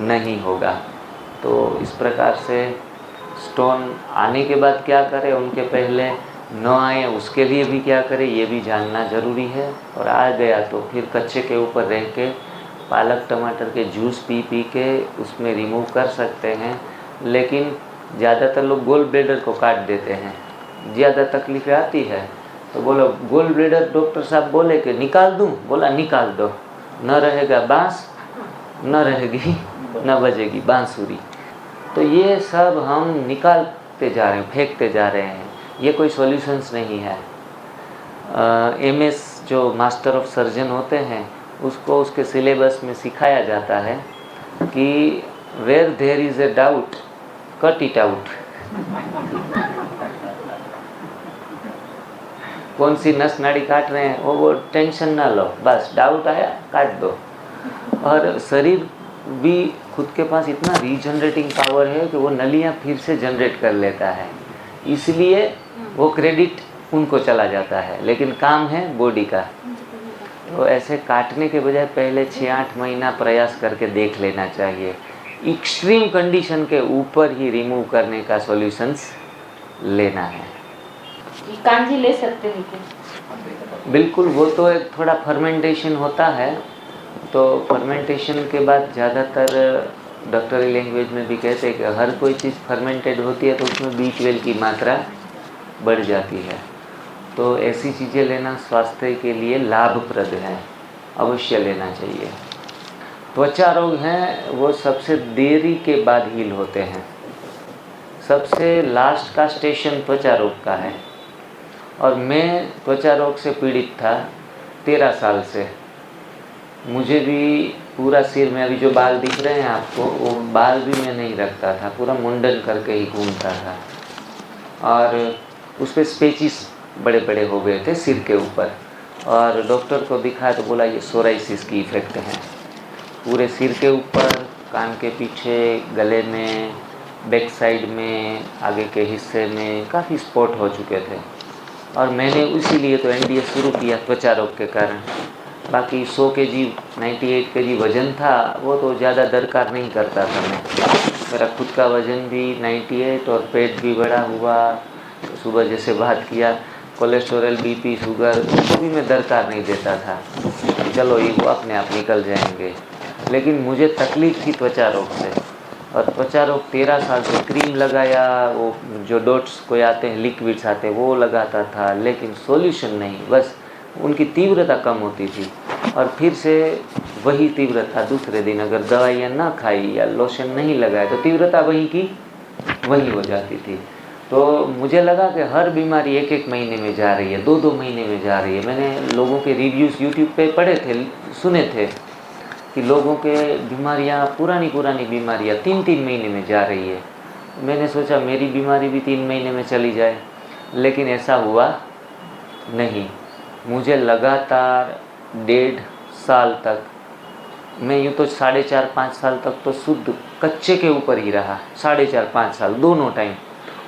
Speaker 1: नहीं होगा। तो इस प्रकार से स्टोन आने के बाद क्या करें, उनके पहले न आए उसके लिए भी क्या करें, ये भी जानना ज़रूरी है। और आ गया तो फिर कच्चे के ऊपर रह के पालक टमाटर के जूस पी के उसमें रिमूव कर सकते हैं। लेकिन ज़्यादातर लोग गॉल ब्लैडर को काट देते हैं, ज़्यादा तकलीफ़ें आती है तो बोलो गॉल ब्लैडर डॉक्टर साहब बोले कि निकाल दूं, बोला निकाल दो, न रहेगा बांस, न रहेगी न बजेगी बांसुरी। तो ये सब हम निकालते जा रहे हैं, फेंकते जा रहे हैं, ये कोई सॉल्यूशंस नहीं है। एमएस जो मास्टर ऑफ सर्जन होते हैं उसको उसके सिलेबस में सिखाया जाता है कि where there is a doubt cut it out. कौन सी नस नाड़ी काट रहे हैं वो टेंशन ना लो, बस डाउट आया काट दो। और शरीर भी खुद के पास इतना रीजनरेटिंग पावर है कि वो नलियाँ फिर से जनरेट कर लेता है, इसलिए वो क्रेडिट उनको चला जाता है, लेकिन काम है बॉडी का। तो ऐसे काटने के बजाय पहले 6-8 महीना प्रयास करके देख लेना चाहिए। एक्सट्रीम कंडीशन के ऊपर ही रिमूव करने का सॉल्यूशंस लेना है।
Speaker 2: कांजी ले सकते हैं क्या?
Speaker 1: बिल्कुल, वो तो एक थोड़ा फर्मेंटेशन होता है, तो फर्मेंटेशन के बाद ज़्यादातर डॉक्टरी लैंग्वेज में भी कहते हैं कि हर कोई चीज़ फर्मेंटेड होती है तो उसमें B12 की मात्रा बढ़ जाती है। तो ऐसी चीज़ें लेना स्वास्थ्य के लिए लाभप्रद है, अवश्य लेना चाहिए। त्वचा रोग हैं वो सबसे देरी के बाद हील होते हैं, सबसे लास्ट का स्टेशन त्वचा रोग का है। और मैं त्वचा रोग से पीड़ित था 13 साल से। मुझे भी पूरा सिर में अभी जो बाल दिख रहे हैं आपको, वो बाल भी मैं नहीं रखता था, पूरा मुंडन करके ही घूमता था। और उस पर स्पेचिस बड़े बड़े हो गए थे सिर के ऊपर, और डॉक्टर को दिखाया तो बोला ये सोराइसिस की इफ़ेक्ट है। पूरे सिर के ऊपर, कान के पीछे, गले में, बैक साइड में, आगे के हिस्से में काफ़ी स्पॉट हो चुके थे। और मैंने इसीलिए तो एनडीए शुरू किया त्वचा रोग के कारण। बाकी 100 kg 98 kg वज़न था, वो तो ज़्यादा दरकार नहीं करता था मैं। मेरा खुद का वज़न भी 98 और पेट भी बड़ा हुआ। सुबह जैसे बात किया, कोलेस्ट्रॉल, बीपी, शुगर, उसको भी मैं दरकार नहीं देता था, चलो ये वो अपने आप निकल जाएंगे। लेकिन मुझे तकलीफ़ थी त्वचा रोग से, और त्वचा रोग 13 साल से क्रीम लगाया, वो जो डॉट्स कोई आते हैं, लिक्विड्स आते हैं, वो लगाता था, लेकिन सॉल्यूशन नहीं, बस उनकी तीव्रता कम होती थी। और फिर से वही तीव्रता दूसरे दिन, अगर दवाइयाँ ना खाई या लोशन नहीं लगाए तो तीव्रता वही की वही हो जाती थी। तो मुझे लगा कि हर बीमारी 1-1 महीने में जा रही है, 2-2 महीने में जा रही है। मैंने लोगों के रिव्यूज़ यूट्यूब पे पढ़े थे, सुने थे कि लोगों के बीमारियां, पुरानी बीमारियां 3-3 महीने में जा रही है। मैंने सोचा मेरी बीमारी भी 3 महीने में चली जाए, लेकिन ऐसा हुआ नहीं। मुझे लगातार 1.5 साल तक, मैं यूँ तो 4.5-5 साल तक तो शुद्ध कच्चे के ऊपर ही रहा, 4.5-5 साल दोनों टाइम।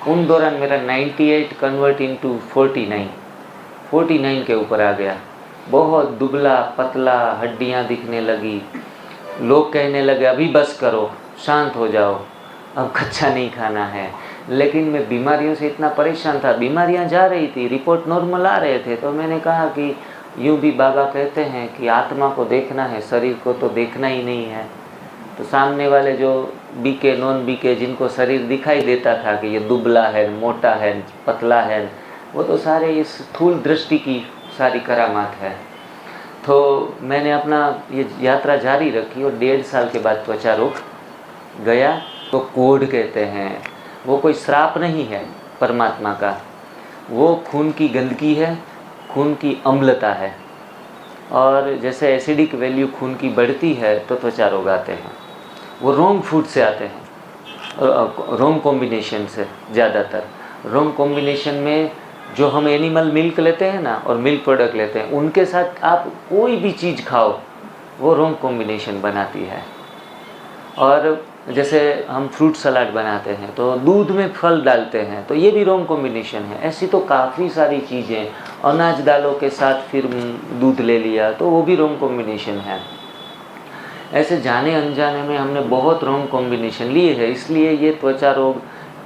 Speaker 1: उन दौरान मेरा 98 कन्वर्ट इनटू 49 के ऊपर आ गया। बहुत दुबला पतला, हड्डियां दिखने लगी। लोग कहने लगे अभी बस करो, शांत हो जाओ, अब कच्चा नहीं खाना है। लेकिन मैं बीमारियों से इतना परेशान था, बीमारियां जा रही थी, रिपोर्ट नॉर्मल आ रहे थे। तो मैंने कहा कि यूँ भी बाबा कहते हैं कि आत्मा को देखना है, शरीर को तो देखना ही नहीं है। तो सामने वाले जो बीके नॉन बीके, जिनको शरीर दिखाई देता था कि ये दुबला है, मोटा है, पतला है, वो तो सारे इस स्थूल दृष्टि की सारी करामात है। तो मैंने अपना ये यात्रा जारी रखी और 1.5 साल के बाद त्वचा रोग गया। तो कोढ़ कहते हैं, वो कोई श्राप नहीं है परमात्मा का, वो खून की गंदगी है, खून की अम्लता है। और जैसे एसिडिक वैल्यू खून की बढ़ती है तो त्वचा रोग आते हैं। वो रॉन्ग फूड से आते हैं, रॉन्ग कॉम्बिनेशन से। ज़्यादातर रॉन्ग कॉम्बिनेशन में जो हम एनिमल मिल्क लेते हैं ना और मिल्क प्रोडक्ट लेते हैं, उनके साथ आप कोई भी चीज़ खाओ वो रॉन्ग कॉम्बिनेशन बनाती है। और जैसे हम फ्रूट सलाद बनाते हैं तो दूध में फल डालते हैं, तो ये भी रॉन्ग कॉम्बिनेशन है। ऐसी तो काफ़ी सारी चीज़ें, अनाज दालों के साथ फिर दूध ले लिया तो वो भी रॉन्ग कॉम्बिनेशन है। ऐसे जाने अनजाने में हमने बहुत रॉन्ग कॉम्बिनेशन लिए है, इसलिए ये त्वचा रोग,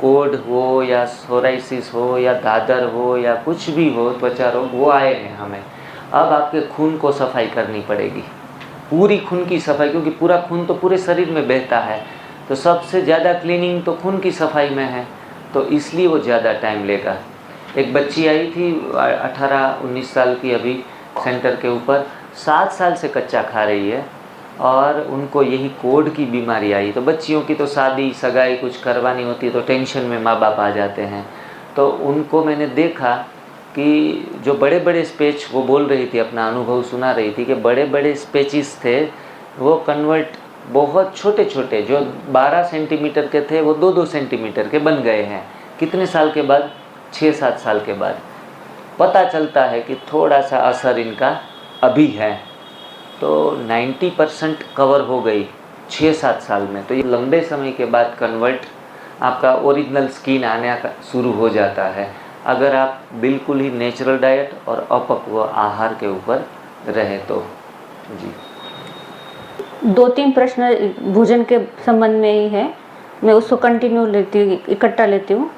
Speaker 1: कोढ़ हो या सोराइसिस हो या दादर हो या कुछ भी हो, त्वचा रोग वो आए हैं हमें। अब आपके खून को सफाई करनी पड़ेगी, पूरी खून की सफाई, क्योंकि पूरा खून तो पूरे शरीर में बहता है। तो सबसे ज़्यादा क्लीनिंग तो खून की सफाई में है, तो इसलिए वो ज़्यादा टाइम लेगा। एक बच्ची आई थी 18-19 साल की, अभी सेंटर के ऊपर 7 साल से कच्चा खा रही है और उनको यही कोढ़ की बीमारी आई। तो बच्चियों की तो शादी सगाई कुछ करवानी होती है तो टेंशन में माँ बाप आ जाते हैं। तो उनको मैंने देखा कि जो बड़े बड़े स्पेच वो बोल रही थी, अपना अनुभव सुना रही थी कि बड़े बड़े स्पेचिस थे वो कन्वर्ट बहुत छोटे छोटे, जो 12 सेंटीमीटर के थे वो 2-2 सेंटीमीटर के बन गए हैं। कितने साल के बाद? 6-7 साल के बाद पता चलता है कि थोड़ा सा असर इनका अभी है। तो 90% कवर हो गई 6-7 साल में। तो ये लंबे समय के बाद कन्वर्ट आपका ओरिजिनल स्किन आने का शुरू हो जाता है, अगर आप बिल्कुल ही नेचुरल डाइट और अपक्व आहार के ऊपर रहे तो। जी,
Speaker 2: 2-3 प्रश्न भोजन के संबंध में ही है, मैं उसको कंटिन्यू लेती हूँ, इकट्ठा लेती हूँ।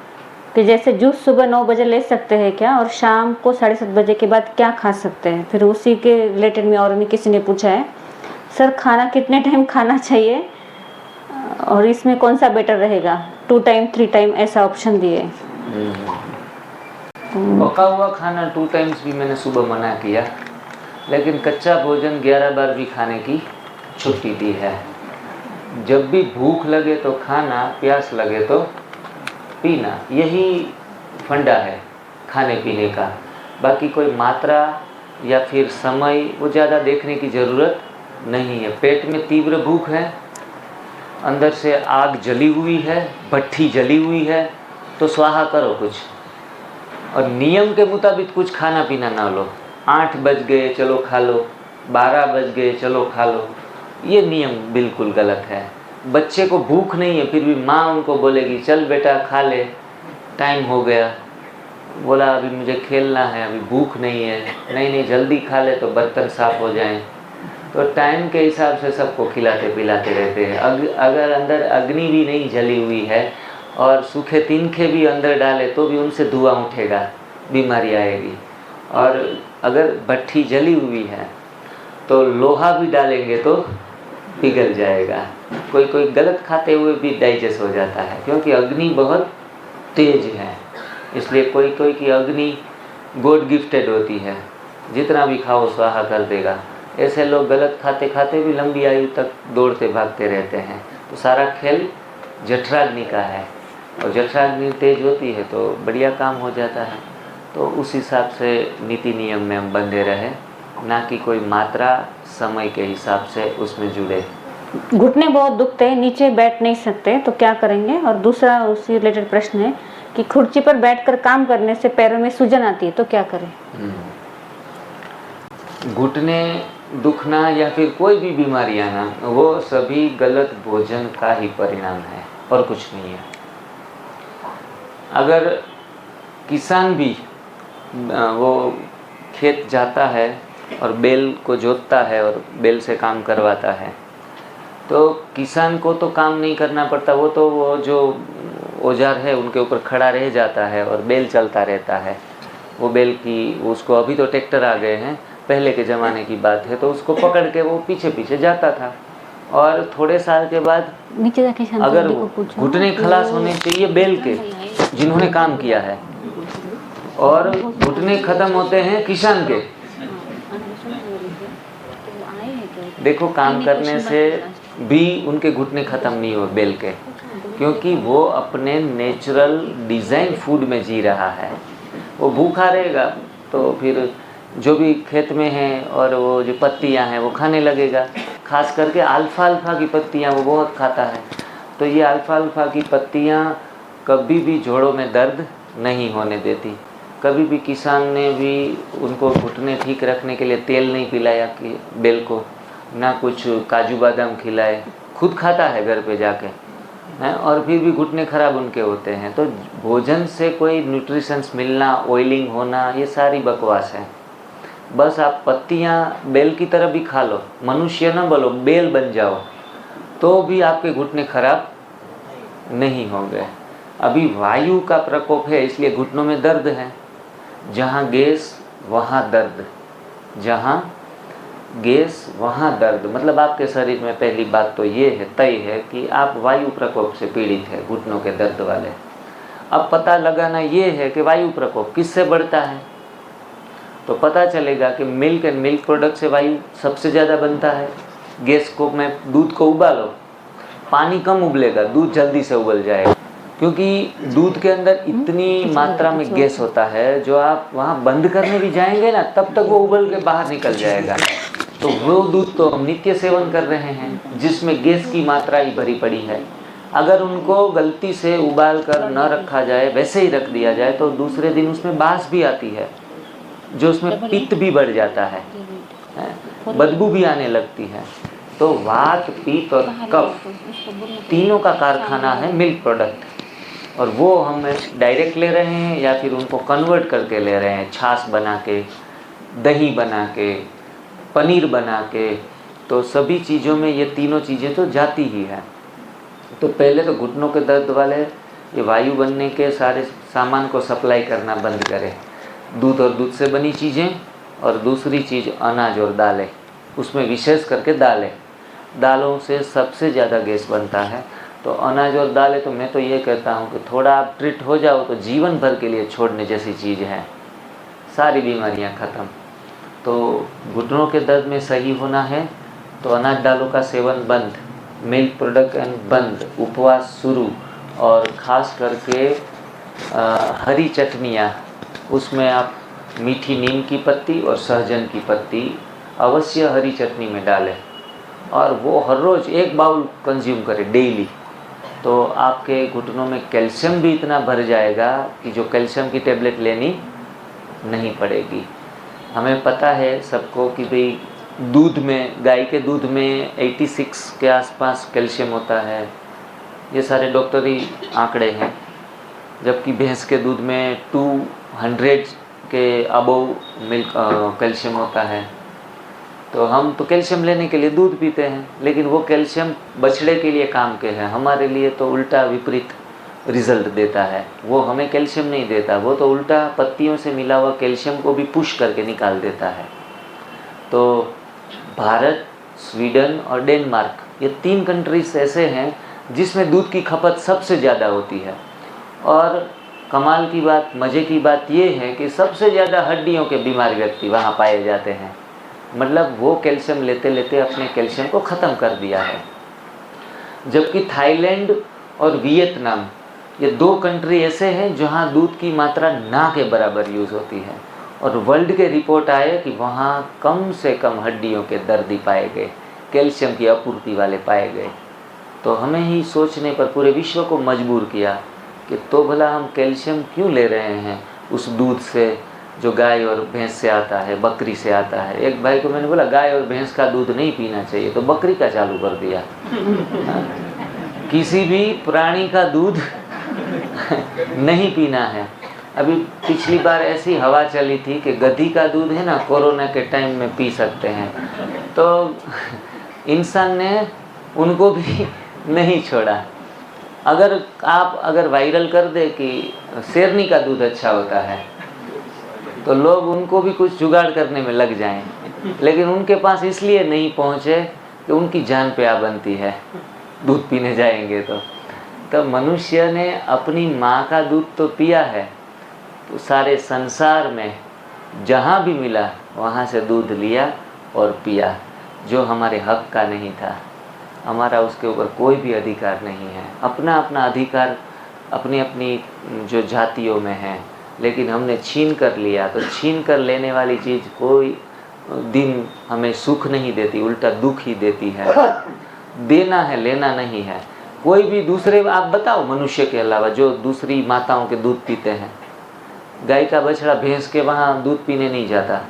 Speaker 2: कि जैसे जूस सुबह 9 बजे ले सकते हैं क्या, और शाम को 7:30 बजे के बाद क्या खा सकते हैं? फिर उसी के रिलेटेड में और भी किसी ने पूछा है, सर खाना कितने टाइम खाना चाहिए और इसमें कौन सा बेटर रहेगा, 2 टाइम 3 टाइम ऐसा ऑप्शन दिए।
Speaker 1: पका हुआ खाना 2 टाइम्स भी मैंने सुबह मना किया, लेकिन कच्चा भोजन 11 बार भी खाने की छुट्टी दी है। जब भी भूख लगे तो खाना, प्यास लगे तो पीना, यही फंडा है खाने पीने का। बाकी कोई मात्रा या फिर समय वो ज़्यादा देखने की ज़रूरत नहीं है। पेट में तीव्र भूख है, अंदर से आग जली हुई है, भट्ठी जली हुई है, तो स्वाहा करो कुछ, और नियम के मुताबिक कुछ खाना पीना ना लो। 8 बज गए चलो खा लो, 12 बज गए चलो खा लो, ये नियम बिल्कुल गलत है। बच्चे को भूख नहीं है फिर भी माँ उनको बोलेगी चल बेटा खा ले, टाइम हो गया, बोला अभी मुझे खेलना है, अभी भूख नहीं है, नहीं जल्दी खा ले तो बर्तन साफ हो जाएं। तो टाइम के हिसाब से सबको खिलाते पिलाते रहते हैं। अगर अंदर अग्नि भी नहीं जली हुई है और सूखे तिनखे भी अंदर डाले तो भी उनसे धुआं उठेगा, बीमारी आएगी। और अगर भट्ठी जली हुई है तो लोहा भी डालेंगे तो पिघल जाएगा। कोई गलत खाते हुए भी डाइजेस्ट हो जाता है, क्योंकि अग्नि बहुत तेज है। इसलिए कोई की अग्नि गॉड गिफ्टेड होती है, जितना भी खाओ स्वाहा कर देगा। ऐसे लोग गलत खाते खाते भी लंबी आयु तक दौड़ते भागते रहते हैं। तो सारा खेल जठराग्नि का है, और जठराग्नि तेज होती है तो बढ़िया काम हो जाता है। तो उस हिसाब से नीति नियम में हम बंधे रहें, ना कि कोई मात्रा समय के हिसाब से उसमें जुड़े।
Speaker 2: घुटने बहुत दुखते हैं, नीचे बैठ नहीं सकते तो क्या करेंगे? और दूसरा उसी रिलेटेड प्रश्न है कि कुर्सी पर बैठकर काम करने से पैरों में सूजन आती है तो क्या करें?
Speaker 1: घुटने दुखना या फिर कोई भी बीमारी आना, वो सभी गलत भोजन का ही परिणाम है और कुछ नहीं है। अगर किसान भी वो खेत जाता है और बैल को जोतता है और बैल से काम करवाता है, तो किसान को तो काम नहीं करना पड़ता, वो जो औजार है उनके ऊपर खड़ा रह जाता है और बैल चलता रहता है। वो बैल की उसको, अभी तो ट्रैक्टर आ गए हैं, पहले के ज़माने की बात है, तो उसको पकड़ के वो पीछे पीछे जाता था। और थोड़े साल के बाद
Speaker 2: नीचे जाके शांति
Speaker 1: अगर
Speaker 2: आंटी को पूछो
Speaker 1: घुटने
Speaker 2: कि
Speaker 1: खलास
Speaker 2: वो
Speaker 1: होने चाहिए बैल के जिन्होंने काम किया है, और घुटने खत्म होते हैं किसान के। देखो, काम करने से भी उनके घुटने ख़त्म नहीं हुए बैल के, क्योंकि वो अपने नेचुरल डिज़ाइन फूड में जी रहा है। वो भूखा रहेगा तो फिर जो भी खेत में है और वो जो पत्तियां हैं वो खाने लगेगा। खास करके अल्फाल्फा की पत्तियां वो बहुत खाता है। तो ये अल्फाल्फा की पत्तियां कभी भी जोड़ों में दर्द नहीं होने देती। कभी भी किसान ने भी उनको घुटने ठीक रखने के लिए तेल नहीं पिलाया कि बैल को, ना कुछ काजू बादाम खिलाए, खुद खाता है घर पे जाके हैं, और फिर भी घुटने खराब उनके होते हैं। तो भोजन से कोई न्यूट्रिशंस मिलना, ऑयलिंग होना, ये सारी बकवास है। बस आप पत्तियां बैल की तरह भी खा लो, मनुष्य न बोलो, बैल बन जाओ, तो भी आपके घुटने खराब नहीं होंगे। अभी वायु का प्रकोप है, इसलिए घुटनों में दर्द है। जहाँ गैस वहाँ दर्द, जहाँ गैस वहाँ दर्द, मतलब आपके शरीर में पहली बात तो ये है, तय है कि आप वायु प्रकोप से पीड़ित है, घुटनों के दर्द वाले। अब पता लगाना ये है कि वायु प्रकोप किससे बढ़ता है, तो पता चलेगा कि मिल्क एंड मिल्क प्रोडक्ट से वायु सबसे ज़्यादा बनता है। गैस को, में दूध को उबालो, पानी कम उबलेगा, दूध जल्दी से उबल जाएगा, क्योंकि दूध के अंदर इतनी मात्रा में गैस होता है, जो आप वहाँ बंद करने भी जाएंगे ना, तब तक वो उबल के बाहर निकल जाएगा। तो वो दूध तो हम नित्य सेवन कर रहे हैं, जिसमें गैस की मात्रा ही भरी पड़ी है। अगर उनको गलती से उबाल कर न रखा जाए, वैसे ही रख दिया जाए, तो दूसरे दिन उसमें बास भी आती है, जो उसमें पित्त भी बढ़ जाता है, बदबू भी आने लगती है। तो वात, पित्त और कफ तीनों का कारखाना है मिल्क प्रोडक्ट, और वो हम डायरेक्ट ले रहे हैं या फिर उनको कन्वर्ट करके ले रहे हैं, छाछ बना के, दही बना के, पनीर बना के। तो सभी चीज़ों में ये तीनों चीज़ें तो जाती ही है। तो पहले तो घुटनों के दर्द वाले ये वायु बनने के सारे सामान को सप्लाई करना बंद करें, दूध और दूध से बनी चीज़ें, और दूसरी चीज़ अनाज और दालें, उसमें विशेष करके दालों से सबसे ज़्यादा गैस बनता है। तो अनाज और दालें, तो मैं तो ये कहता हूँ कि थोड़ा आप ट्रीट हो जाओ तो जीवन भर के लिए छोड़ने जैसी चीज़ है, सारी बीमारियाँ ख़त्म। तो घुटनों के दर्द में सही होना है तो अनाज दालों का सेवन बंद, मिल्क प्रोडक्ट बंद, उपवास शुरू, और ख़ास करके हरी चटनियाँ, उसमें आप मीठी नीम की पत्ती और सहजन की पत्ती अवश्य हरी चटनी में डालें, और वो हर रोज़ 1 बाउल कंज्यूम करें डेली। तो आपके घुटनों में कैल्शियम भी इतना भर जाएगा कि जो कैल्शियम की टेबलेट लेनी नहीं पड़ेगी। हमें पता है सबको कि भाई दूध में, गाय के दूध में 86 के आसपास कैल्शियम होता है, ये सारे डॉक्टरी आंकड़े हैं, जबकि भैंस के दूध में 200 के अबव मिल्क कैल्शियम होता है। तो हम तो कैल्शियम लेने के लिए दूध पीते हैं, लेकिन वो कैल्शियम बछड़े के लिए काम के हैं, हमारे लिए तो उल्टा विपरीत रिजल्ट देता है। वो हमें कैल्शियम नहीं देता, वो तो उल्टा पत्तियों से मिला हुआ कैल्शियम को भी पुश करके निकाल देता है। तो भारत, स्वीडन और डेनमार्क, ये 3 कंट्रीज ऐसे हैं जिसमें दूध की खपत सबसे ज़्यादा होती है। और कमाल की बात, मज़े की बात ये है कि सबसे ज़्यादा हड्डियों के बीमार व्यक्ति वहाँ पाए जाते हैं। मतलब वो कैल्शियम लेते लेते अपने कैल्शियम को ख़त्म कर दिया है। जबकि थाईलैंड और वियतनाम, ये 2 कंट्री ऐसे हैं जहाँ दूध की मात्रा ना के बराबर यूज़ होती है, और वर्ल्ड के रिपोर्ट आए कि वहाँ कम से कम हड्डियों के दर्दी पाए गए, कैल्शियम की आपूर्ति वाले पाए गए। तो हमें ही सोचने पर पूरे विश्व को मजबूर किया कि तो भला हम कैल्शियम क्यों ले रहे हैं उस दूध से जो गाय और भैंस से आता है, बकरी से आता है। एक भाई को मैंने बोला गाय और भैंस का दूध नहीं पीना चाहिए, तो बकरी का चालू कर दिया। किसी भी प्राणी का दूध नहीं पीना है। अभी पिछली बार ऐसी हवा चली थी कि गधी का दूध है ना, कोरोना के टाइम में पी सकते हैं, तो इंसान ने उनको भी नहीं छोड़ा। अगर वायरल कर दे कि शेरनी का दूध अच्छा होता है, तो लोग उनको भी कुछ जुगाड़ करने में लग जाएं, लेकिन उनके पास इसलिए नहीं पहुँचे कि उनकी जान पे आ बनती है दूध पीने जाएंगे तो मनुष्य ने अपनी माँ का दूध तो पिया है, तो सारे संसार में जहाँ भी मिला वहाँ से दूध लिया और पिया, जो हमारे हक का नहीं था। हमारा उसके ऊपर कोई भी अधिकार नहीं है। अपना अपना अधिकार अपनी अपनी जो जातियों में है, लेकिन हमने छीन कर लिया। तो छीन कर लेने वाली चीज़ कोई दिन हमें सुख नहीं देती, उल्टा दुख ही देती है। देना है, लेना नहीं है। कोई भी दूसरे, आप बताओ मनुष्य के अलावा जो दूसरी माताओं के दूध पीते हैं, गाय का बछड़ा भैंस के वहाँ दूध पीने नहीं जाता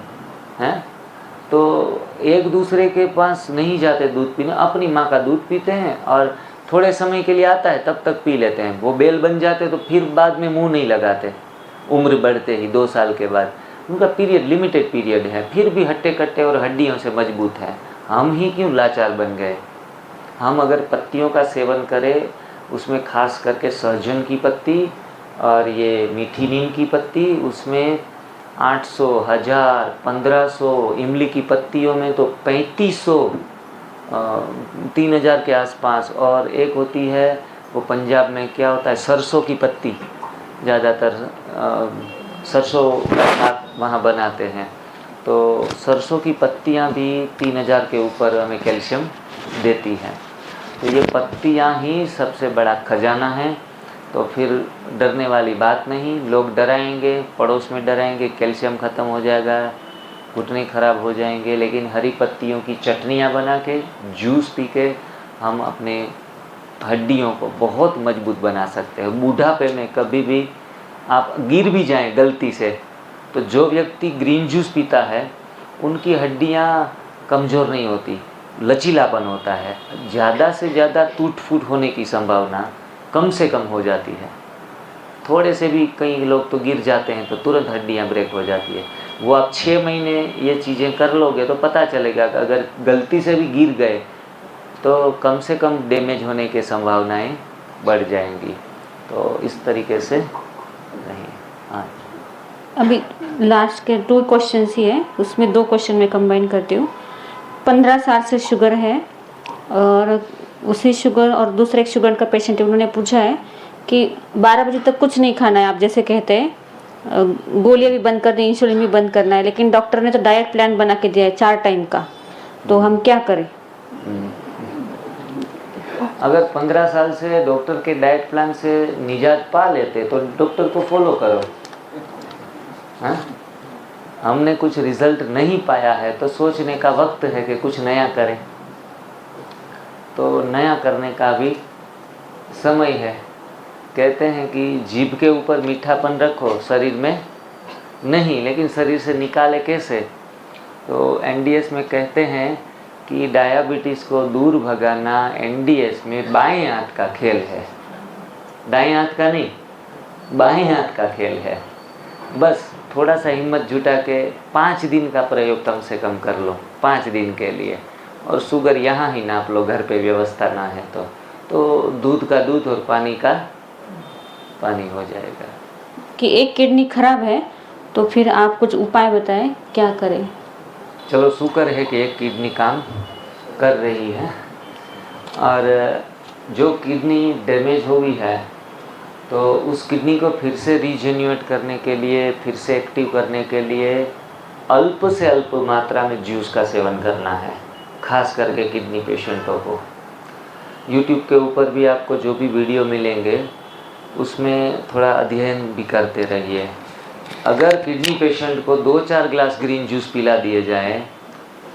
Speaker 1: है, तो एक दूसरे के पास नहीं जाते दूध पीने, अपनी माँ का दूध पीते हैं और थोड़े समय के लिए आता है तब तक पी लेते हैं। वो बैल बन जाते तो फिर बाद में मुंह नहीं लगाते, उम्र बढ़ते ही 2 साल के बाद। उनका पीरियड लिमिटेड पीरियड है, फिर भी हट्टे कट्टे और हड्डियों से मजबूत है। हम ही क्यों लाचार बन गए? हम अगर पत्तियों का सेवन करें, उसमें खास करके सहजन की पत्ती और ये मीठी नीम की पत्ती, उसमें 800, 1000, 1500, इमली की पत्तियों में तो 3500, 3000 के आसपास। और एक होती है वो पंजाब में क्या होता है, सरसों की पत्ती, ज़्यादातर सरसों का साग वहाँ बनाते हैं, तो सरसों की पत्तियाँ भी 3000 के ऊपर हमें कैल्शियम देती हैं। तो ये पत्तियाँ ही सबसे बड़ा खजाना है। तो फिर डरने वाली बात नहीं। लोग डराएंगे, पड़ोस में डराएंगे, कैल्शियम ख़त्म हो जाएगा, घुटने ख़राब हो जाएंगे, लेकिन हरी पत्तियों की चटनियाँ बना के, जूस पी के हम अपने हड्डियों को बहुत मजबूत बना सकते हैं। बूढ़ापे में कभी भी आप गिर भी जाएं गलती से, तो जो व्यक्ति ग्रीन जूस पीता है उनकी हड्डियाँ कमज़ोर नहीं होती, लचीलापन होता है। ज़्यादा से ज़्यादा टूट फूट होने की संभावना कम से कम हो जाती है। थोड़े से भी कई लोग तो गिर जाते हैं तो तुरंत हड्डियाँ ब्रेक हो जाती है। वो आप 6 महीने ये चीज़ें कर लोगे तो पता चलेगा कि अगर गलती से भी गिर गए तो कम से कम डैमेज होने की संभावनाएं बढ़ जाएंगी। तो इस तरीके से नहीं। हाँ,
Speaker 2: अभी लास्ट के 2 क्वेश्चंस ही है, उसमें 2 क्वेश्चन मैं कंबाइन करती हूँ। 15 साल से शुगर है और उसी शुगर और दूसरे एक शुगर का पेशेंट है, उन्होंने पूछा है कि 12 बजे तक कुछ नहीं खाना है, आप जैसे कहते हैं, गोलियां भी बंद करनी है, इंसुलिन भी बंद करना है, लेकिन डॉक्टर ने तो डाइट प्लान बना के दिया है 4 टाइम का, तो हम क्या करें?
Speaker 1: अगर 15 साल से डॉक्टर के डाइट प्लान से निजात पा लेते तो डॉक्टर को फॉलो करो। हाँ, हमने कुछ रिजल्ट नहीं पाया है तो सोचने का वक्त है कि कुछ नया करें। तो नया करने का भी समय है। कहते हैं कि जीभ के ऊपर मीठापन रखो, शरीर में नहीं, लेकिन शरीर से निकाले कैसे? तो एनडीएस में कहते हैं कि डायबिटीज़ को दूर भगाना एनडीएस में बाएं हाथ का खेल है। दाएं हाथ का नहीं, बाएं हाथ का खेल है। बस थोड़ा सा हिम्मत जुटा के 5 दिन का प्रयोग कम से कम कर लो, 5 दिन के लिए। और शुगर यहाँ ही नाप लो, घर पे व्यवस्था ना है तो दूध का दूध और पानी का पानी हो जाएगा।
Speaker 2: कि एक किडनी खराब है तो फिर आप कुछ उपाय बताएं, क्या करें?
Speaker 1: चलो, शुक्र है कि एक किडनी काम कर रही है, और जो किडनी डैमेज हुई है तो उस किडनी को फिर से रीजेन्युएट करने के लिए, फिर से एक्टिव करने के लिए अल्प से अल्प मात्रा में जूस का सेवन करना है, खास करके किडनी पेशेंटों को। यूट्यूब के ऊपर भी आपको जो भी वीडियो मिलेंगे उसमें थोड़ा अध्ययन भी करते रहिए। अगर किडनी पेशेंट को 2-4 ग्लास ग्रीन जूस पिला दिए जाए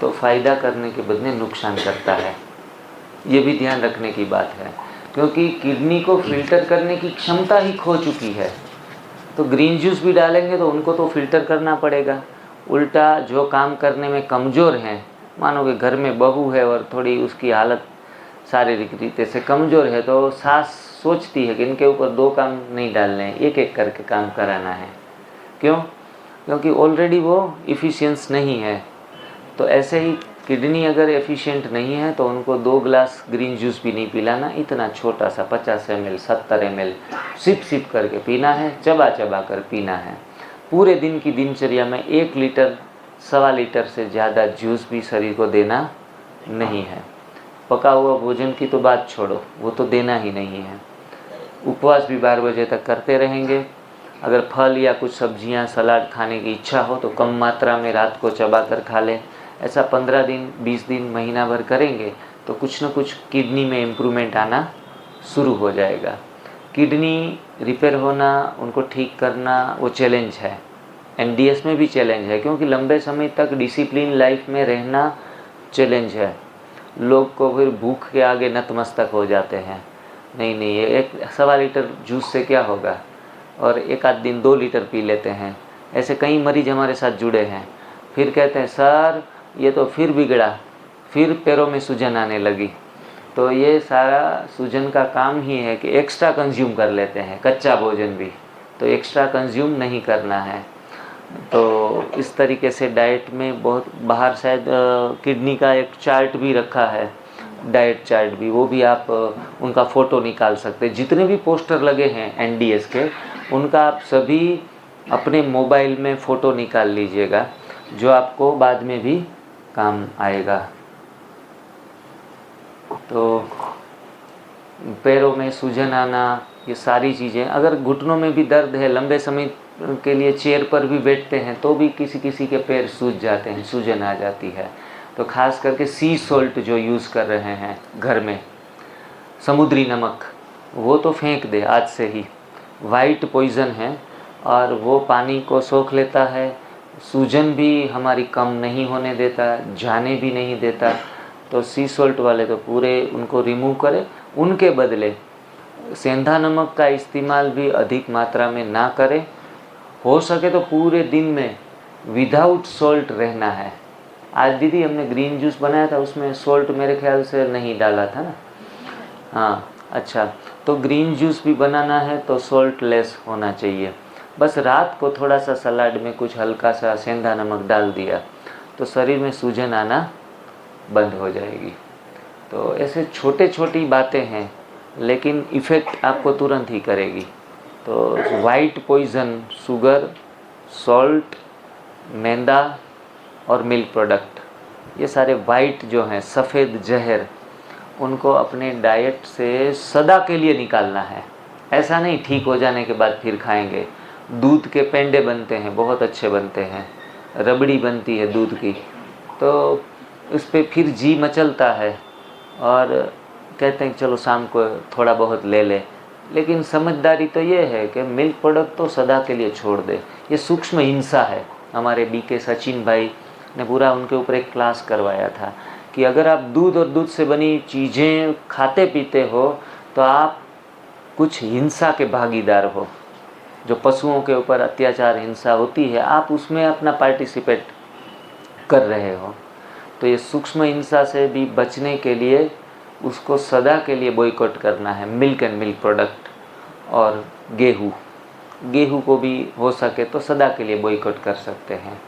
Speaker 1: तो फ़ायदा करने के बदले नुकसान करता है। ये भी ध्यान रखने की बात है, क्योंकि किडनी को फिल्टर करने की क्षमता ही खो चुकी है। तो ग्रीन जूस भी डालेंगे तो उनको तो फिल्टर करना पड़ेगा। उल्टा जो काम करने में कमज़ोर हैं, मानो कि घर में बहू है और थोड़ी उसकी हालत शारीरिक रीते से कमज़ोर है, तो सास सोचती है कि इनके ऊपर 2 काम नहीं डालने हैं, एक एक करके काम कराना है। क्यों? क्योंकि ऑलरेडी वो इफ़िशिएंस नहीं है। तो ऐसे ही किडनी अगर एफिशिएंट नहीं है तो उनको 2 ग्लास ग्रीन जूस भी नहीं पिलाना, इतना छोटा सा 50 ml 70 ml सिप सिप करके पीना है, चबा चबा कर पीना है। पूरे दिन की दिनचर्या में 1 लीटर 1.25 लीटर से ज़्यादा जूस भी शरीर को देना नहीं है। पका हुआ भोजन की तो बात छोड़ो, वो तो देना ही नहीं है। उपवास भी 12 बजे तक करते रहेंगे। अगर फल या कुछ सब्जियां सलाद खाने की इच्छा हो तो कम मात्रा में रात को चबा कर खा लें। ऐसा 15 दिन 20 दिन महीना भर करेंगे तो कुछ न कुछ किडनी में इम्प्रूवमेंट आना शुरू हो जाएगा। किडनी रिपेयर होना, उनको ठीक करना वो चैलेंज है। एनडीएस में भी चैलेंज है, क्योंकि लंबे समय तक डिसिप्लिन लाइफ में रहना चैलेंज है। लोग को फिर भूख के आगे नतमस्तक हो जाते हैं। नहीं नहीं, ये 1.25 लीटर जूस से क्या होगा, और एक आध दिन 2 लीटर पी लेते हैं। ऐसे कई मरीज हमारे साथ जुड़े हैं। फिर कहते हैं सर ये तो फिर बिगड़ा, फिर पैरों में सूजन आने लगी। तो ये सारा सूजन का काम ही है कि एक्स्ट्रा कंज्यूम कर लेते हैं, कच्चा भोजन भी। तो एक्स्ट्रा कंज्यूम नहीं करना है। तो इस तरीके से डाइट में बहुत बाहर शायद किडनी का एक चार्ट भी रखा है, डाइट चार्ट भी, वो भी आप उनका फ़ोटो निकाल सकते हैं। जितने भी पोस्टर लगे हैं एनडीएस के, उनका आप सभी अपने मोबाइल में फ़ोटो निकाल लीजिएगा, जो आपको बाद में भी काम आएगा। तो पैरों में सूजन आना, ये सारी चीज़ें, अगर घुटनों में भी दर्द है, लंबे समय के लिए चेयर पर भी बैठते हैं तो भी किसी किसी के पैर सूज जाते हैं, सूजन आ जाती है। तो खास करके सी सॉल्ट जो यूज़ कर रहे हैं घर में, समुद्री नमक, वो तो फेंक दे आज से ही। वाइट पॉइज़न है और वो पानी को सोख लेता है, सूजन भी हमारी कम नहीं होने देता, जाने भी नहीं देता। तो सी सॉल्ट वाले तो पूरे उनको रिमूव करें। उनके बदले सेंधा नमक का इस्तेमाल भी अधिक मात्रा में ना करें। हो सके तो पूरे दिन में विदाउट सॉल्ट रहना है। आज दीदी हमने ग्रीन जूस बनाया था, उसमें सॉल्ट मेरे ख्याल से नहीं डाला था ना। हाँ अच्छा, तो ग्रीन जूस भी बनाना है तो सॉल्ट लेस होना चाहिए। बस रात को थोड़ा सा सलाद में कुछ हल्का सा सेंधा नमक डाल दिया तो शरीर में सूजन आना बंद हो जाएगी। तो ऐसे छोटे छोटी बातें हैं, लेकिन इफ़ेक्ट आपको तुरंत ही करेगी। तो वाइट पॉइज़न, शुगर, सॉल्ट, मैदा और मिल्क प्रोडक्ट, ये सारे वाइट जो हैं, सफ़ेद जहर, उनको अपने डाइट से सदा के लिए निकालना है। ऐसा नहीं ठीक हो जाने के बाद फिर खाएंगे। दूध के पेंडे बनते हैं, बहुत अच्छे बनते हैं, रबड़ी बनती है दूध की, तो इस पर फिर जी मचलता है और कहते हैं चलो शाम को थोड़ा बहुत ले ले। लेकिन समझदारी तो ये है कि मिल्क प्रोडक्ट तो सदा के लिए छोड़ दे। ये सूक्ष्म हिंसा है। हमारे बीके सचिन भाई ने पूरा उनके ऊपर एक क्लास करवाया था कि अगर आप दूध और दूध से बनी चीज़ें खाते पीते हो तो आप कुछ हिंसा के भागीदार हो। जो पशुओं के ऊपर अत्याचार हिंसा होती है, आप उसमें अपना पार्टिसिपेट कर रहे हो। तो ये सूक्ष्म हिंसा से भी बचने के लिए उसको सदा के लिए बॉयकॉट करना है। मिल्क एंड मिल्क प्रोडक्ट और गेहूँ को भी हो सके तो सदा के लिए बॉयकॉट कर सकते हैं।